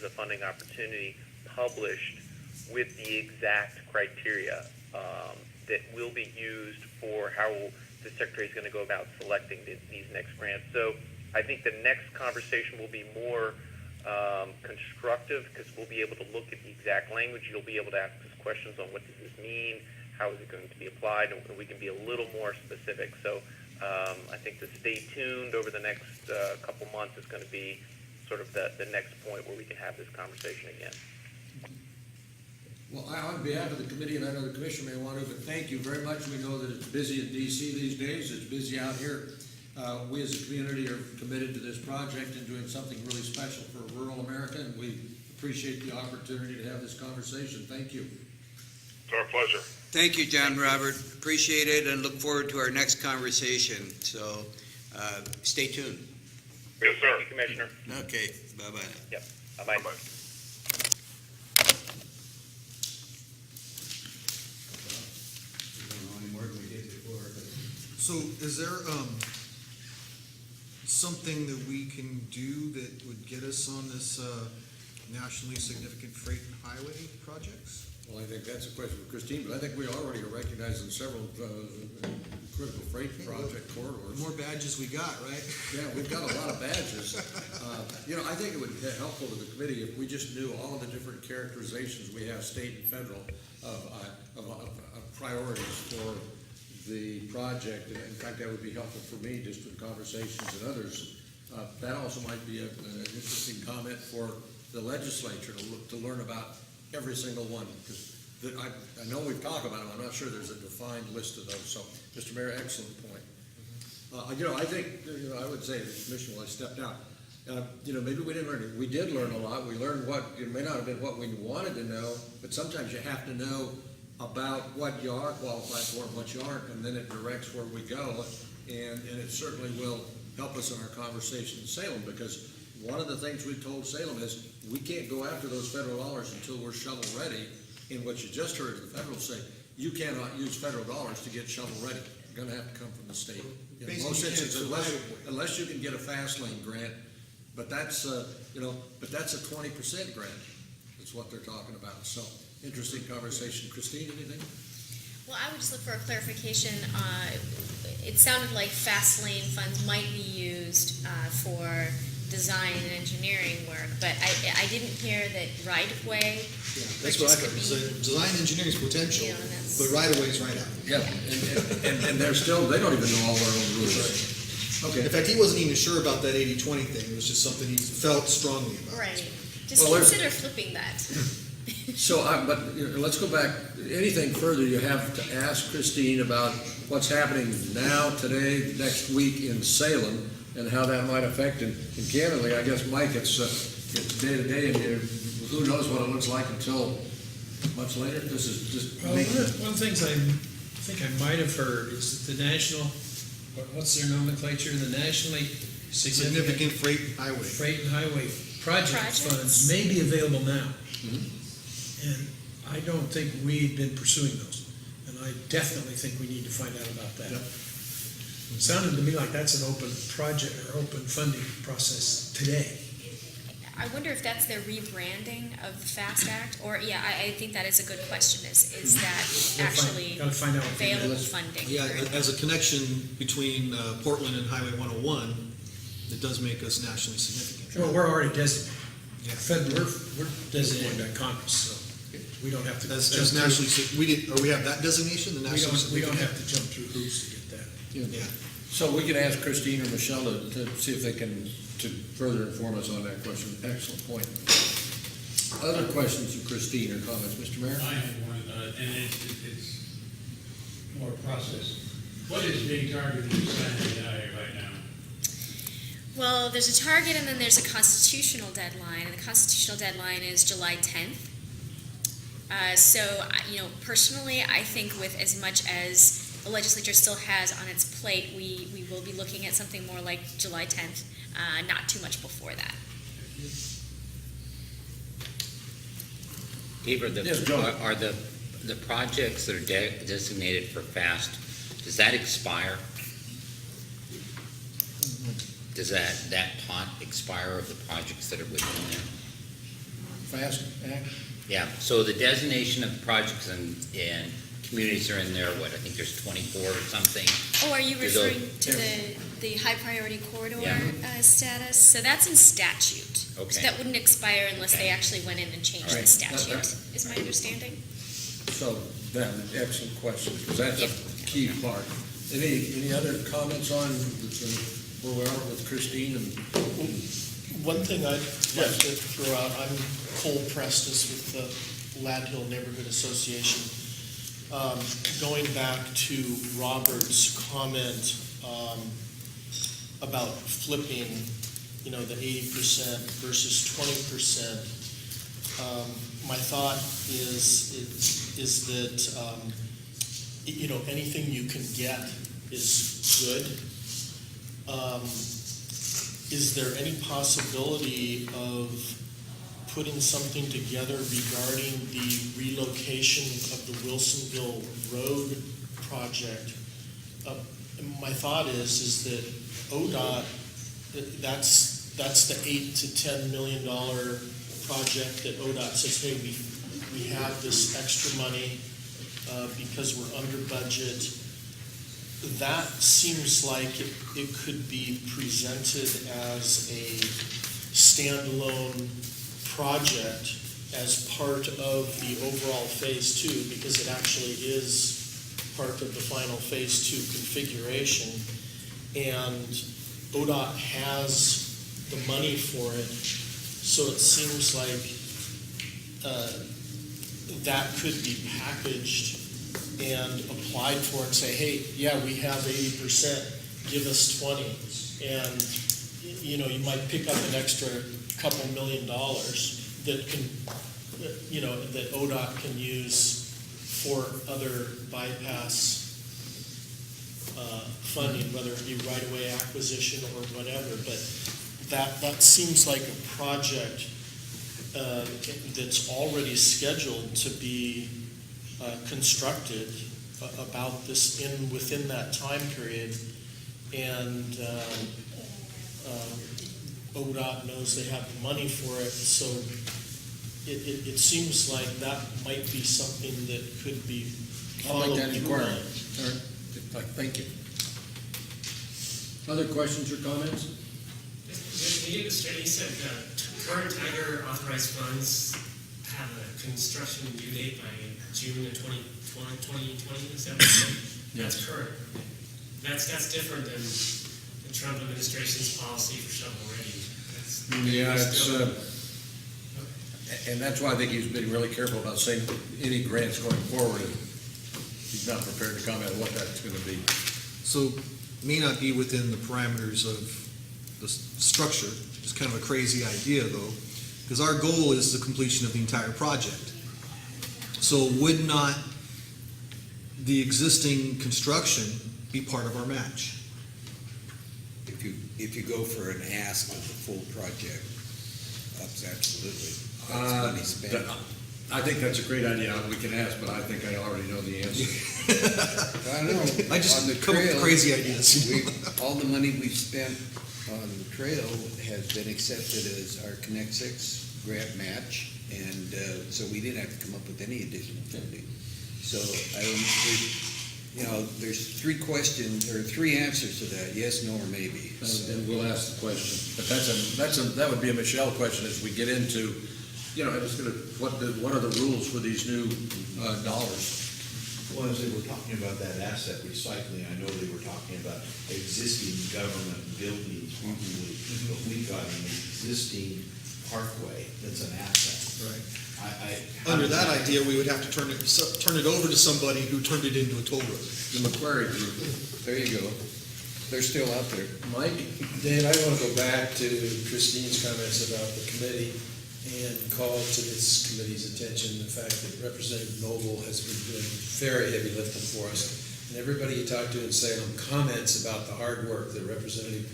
of funding opportunity published with the exact criteria that will be used for how the Secretary is going to go about selecting these next grants. So I think the next conversation will be more constructive, because we'll be able to look at the exact language. You'll be able to ask us questions on what does this mean, how is it going to be applied, and we can be a little more specific. So I think to stay tuned over the next couple months is going to be sort of the next point where we can have this conversation again. Well, on behalf of the committee, and I know the commissioner may want to, but thank you very much. We know that it's busy in DC these days. It's busy out here. We as a community are committed to this project and doing something really special for rural America, and we appreciate the opportunity to have this conversation. Thank you. It's our pleasure. Thank you, John Robert. Appreciate it and look forward to our next conversation. So stay tuned. Yes, sir. Thank you, Commissioner. Okay, bye-bye. Yep. Bye-bye. Bye-bye. So is there, something that we can do that would get us on this, nationally significant freight and highway projects? Well, I think that's a question for Christine, but I think we already are recognizing several critical freight project corridors. The more badges we got, right? Yeah, we've got a lot of badges. I think it would be helpful to the committee if we just knew all of the different characterizations we have, state and federal, of priorities for the project. In fact, that would be helpful for me, just in conversations and others. That also might be an interesting comment for the legislature to learn about every single one, because I know we've talked about them. I'm not sure there's a defined list of those. So, Mr. Mayor, excellent point. I think, I would say, the commission, while I stepped out, maybe we didn't learn it. We did learn a lot. We learned it may not have been what we wanted to know, but sometimes you have to know about what you are qualified for and what you aren't, and then it directs where we go. And it certainly will help us in our conversation in Salem, because one of the things we've told Salem is we can't go after those federal dollars until we're shovel ready. And what you just heard the federal say, you cannot use federal dollars to get shovel ready. You're going to have to come from the state. In most instances, unless you can get a fast lane grant, but that's a 20% grant. That's what they're talking about. So interesting conversation. Christine, anything? Well, I would just look for a clarification. It sounded like fast lane funds might be used for design and engineering work, but I didn't hear that right-of-way. Yeah, that's what I heard. Design engineering is potential, but right-of-way is right out. Yeah, and they don't even know all their own rules. Okay. In fact, he wasn't even sure about that 80-20 thing. It was just something he felt strongly about. Right. Just consider flipping that. So, let's go back. Anything further you have to ask Christine about what's happening now, today, next week in Salem, and how that might affect it? And candidly, I guess, Mike, it's day to day, and who knows what it looks like until much later. This is just one of the things I think I might have heard is that the national, what's their nomenclature? The nationally significant freight and highway projects funds may be available now. And I don't think we've been pursuing those. And I definitely think we need to find out about that. Yep. It sounded to me like that's an open project or open funding process today. I wonder if that's their rebranding of the FAST Act, or I think that is a good question. Is that actually available funding? Yeah, as a connection between Portland and Highway 101, it does make us nationally significant. Well, we're already designated. Yeah, we're designated by Congress, so we don't have to. As nationally, we have that designation. The national. We don't have to jump through hoops to get that. Yeah. So we can ask Christine or Michelle to see if they can to further inform us on that question. Excellent point. Other questions of Christine or comments, Mr. Mayor? I have one, and it's more process. What is being targeted in San Diego right now? Well, there's a target and then there's a constitutional deadline, and the constitutional deadline is July 10th. Personally, I think with as much as the legislature still has on its plate, we will be looking at something more like July 10th, not too much before that. Dave, are the projects that are designated for FAST, does that expire? Does that pot expire of the projects that are within there? FAST Act? Yeah, so the designation of projects in communities are in there, what, I think there's 24 or something. Oh, are you There's a- referring to the high priority corridor Yeah. status? So that's in statute. So Okay. that wouldn't expire unless they Okay. actually went in and changed the Alright. statute, is my understanding. So, then, excellent question, because that's a key part. Any other comments on where we are with Christine and? One thing I'd like to throw out, I'm Cole Prestis with the Lad Hill Neighborhood Association. Going back to Robert's comment about flipping, you know, the 80% versus 20%, my thought is that, you know, anything you can get is good. Is there any possibility of putting something together regarding the relocation of the Wilsonville Road project? My thought is that ODOT, that's the $8 to $10 million project that ODOT says, hey, we have this extra money because we're under budget. That seems like it could be presented as a standalone project as part of the overall phase 2, because it actually is part of the final phase 2 configuration. And ODOT has the money for it, so it seems like that could be packaged and applied for and say, hey, yeah, we have 80%, give us 20. And, you know, you might pick up an extra couple $1 million that can, you know, that ODOT can use for other bypass funding, whether it be right-of-way acquisition or whatever. But that seems like a project that's already scheduled to be constructed about this within that time period, and ODOT knows they have the money for it, so it seems like that might be something that could be I'll make followed that through inquiry. on. All right, thank you. Other questions or comments? You said current Tiger authorized funds have a construction due date by June of 2020, is that what you said? That's current. That's different than the Trump administration's policy for shovel-ready. Yeah, it's, and that's why I think he's been really careful about saying any grants going forward. He's not prepared to comment on what that's gonna be. So, may not be within the parameters of the structure, it's kind of a crazy idea though, because our goal is the completion of the entire project. So would not the existing construction be part of our match? If you go for an ask of the full project, absolutely. That's money spent. I think that's a great idea. We can ask, but I think I already know the answer. I know. I just On the come up with trail, crazy ideas. all the money we've spent on the trail has been accepted as our Connect 6 grant match, and so we didn't have to come up with any additional funding. So I don't, you know, there's three questions or three answers to that: yes, no, or maybe. So, And we'll ask the question. But that would be a Michelle question as we get into, you know, it's gonna, what are the rules for these new dollars? Well, as they were talking about that asset recycling, I know they were talking about existing government buildings, probably, but we've got an existing parkway that's an asset. Right. How Under does that idea, we would have to turn it over to somebody who turned it into a toll road. The Macquarie Group. there you go. They're still out there. Mike? Dan, I want to go back to Christine's comments about the committee and call to this committee's attention the fact that Representative Noble has been doing very heavy lifting for us. And everybody you talk to in Salem comments about the hard work that Representative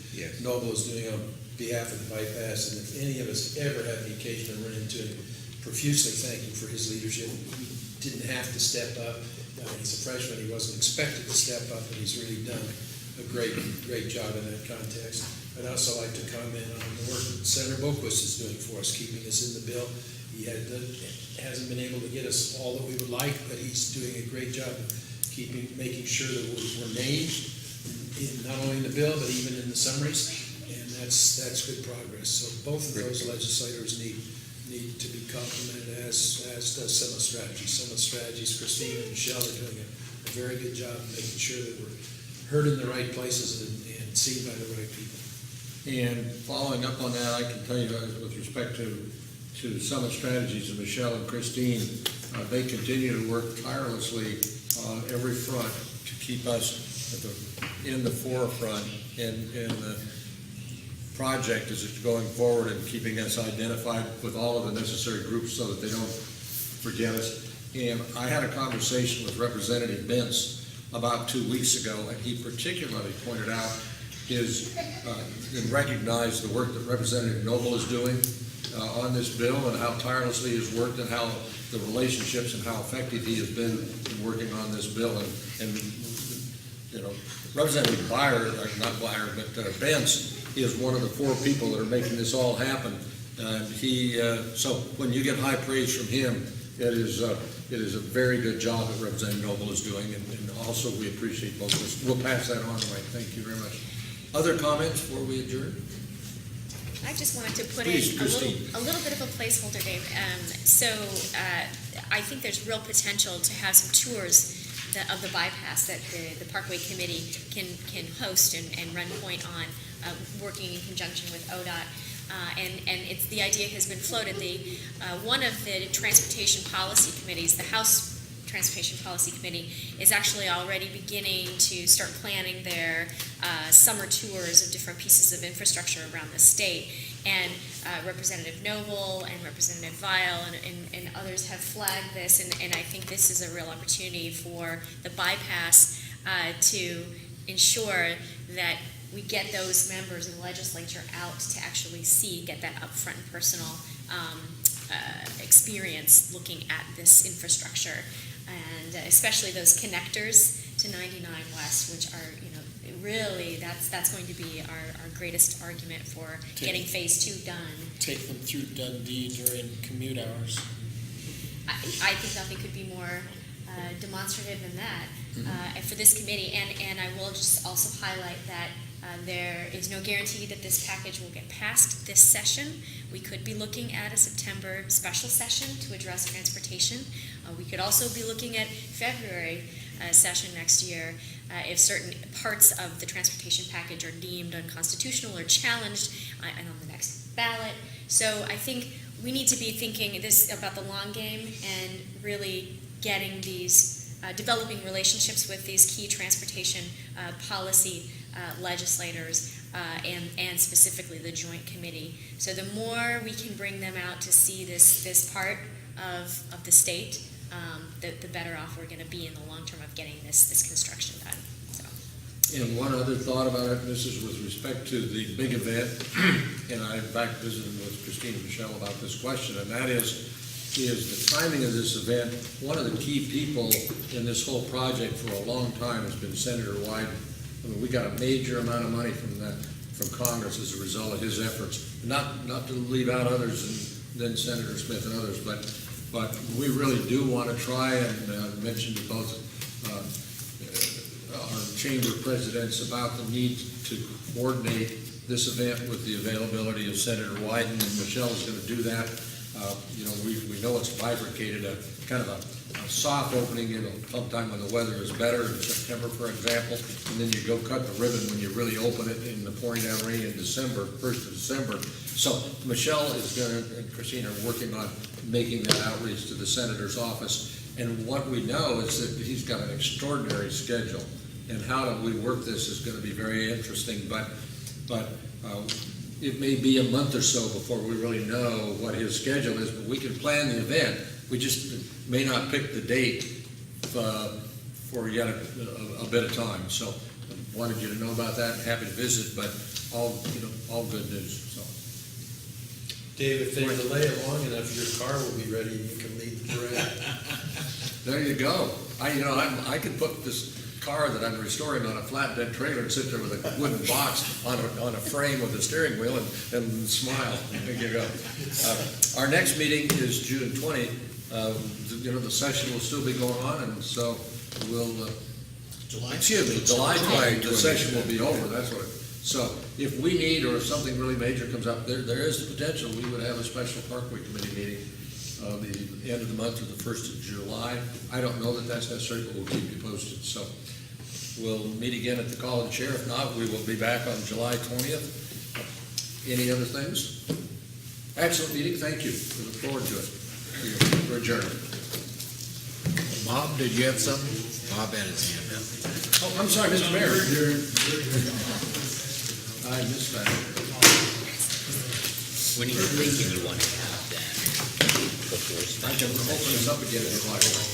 Noble is doing on behalf of the bypass. And if any of us ever had the occasion to run into him, profusely thank him for his leadership. He didn't have to step up. He's a freshman, he wasn't expected to step up, and he's really done a great job in that context. I'd also like to comment on the work that Senator Boquist is doing for us, keeping us in the bill. He hasn't been able to get us all that we would like, but he's doing a great job of making sure that we're named, not only in the bill, but even in the summaries, and that's good progress. So both of those legislators need to be complimented, as does Summit Strategies. Summit Strategies, Christine and Michelle are doing a very good job of making sure that we're heard in the right places and seen by the right people. And following up on that, I can tell you with respect to Summit Strategies and Michelle and Christine, they continue to work tirelessly on every front to keep us in the forefront in the project as it's going forward, and keeping us identified with all of the necessary groups so that they don't forget us. And I had a conversation with Representative Bentz about 2 weeks ago, and he particularly pointed out and recognized the work that Representative Noble is doing on this bill, and how tirelessly he has worked, and how the relationships and how effective he has been in working on this bill. And you know, Representative Bentz is one of the 4 people that are making this all happen. And so when you get high praise from him, it is a very good job that Representative Noble is doing, and also we appreciate both of us. We'll pass that on, Mike. Thank you very much. Other comments before we adjourn? I just wanted to put Please, in Christine. a little bit of a placeholder, Dave. I think there's real potential to have some tours of the bypass that the Parkway Committee can host and run point on, working in conjunction with ODOT. And it's, the idea has been floated. One of the transportation policy committees, the House Transportation Policy Committee, is actually already beginning to start planning their summer tours of different pieces of infrastructure around the state. And Representative Noble and Representative Weil and others have flagged this, and I think this is a real opportunity for the bypass to ensure that we get those members in the legislature out to actually get that upfront and personal experience looking at this infrastructure, and especially those connectors to 99 West, which are, really, that's going to be our greatest argument for getting phase 2 done. Take them through Dundee during commute hours. I think nothing could be more demonstrative than that for this committee. And I will just also highlight that there is no guarantee that this package will get passed this session. We could be looking at a September special session to address transportation. We could also be looking at February session next year if certain parts of the transportation package are deemed unconstitutional or challenged and on the next ballot. So I think we need to be thinking about the long game and really getting these, developing relationships with these key transportation policy legislators and specifically the Joint Committee. So the more we can bring them out to see this part of the state, the better off we're going to be in the long term of getting this construction done. So. And one other thought about it, and this is with respect to the big event, and I in fact visited with Christine and Michelle about this question, and that is the timing of this event. One of the key people in this whole project for a long time has been Senator Wyden. I mean, we got a major amount of money from Congress as a result of his efforts. Not to leave out others, and then Senator Smith and others, but we really do want to try, and mention to both our chamber presidents about the need to coordinate this event with the availability of Senator Wyden, and Michelle is going to do that. We know it's bifurcated, kind of a soft opening sometime when the weather is better, in September, for example, and then you go cut the ribbon when you really open it in the pouring down rain in December, 1st of December. So Michelle and Christine are working on making that outreach to the senator's office. And what we know is that he's got an extraordinary schedule, and how do we work this is going to be very interesting. But it may be a month or so before we really know what his schedule is. But we can plan the event. We just may not pick the date for yet a bit of time. So I wanted you to know about that. Happy to visit, but all good news. So. Dave, if they delay it long enough, your car will be ready and you can lead the parade. There you go. I can put this car that I'm restoring on a flatbed trailer and sit there with a wooden box on a frame with a steering wheel and smile. There you go. Our next meeting is June 20. The session will still be going on, and so we'll, July 20, the session will be over, that's what. So if we need, or if something really major comes up, there is the potential, we would have a special Parkway Committee meeting the end of the month or the 1st of July. I don't know that that's necessary, but we'll keep you posted. So we'll meet again at the call of the chair. If not, we will be back on July 20th. Any other things? Excellent meeting, thank you. We look forward to it. We're adjourned. Bob, did you have something? Bob had his hand up. Oh, I'm sorry, Mr. Mayor. I missed that. When are you thinking you want to have that before? I can open this up again if you like.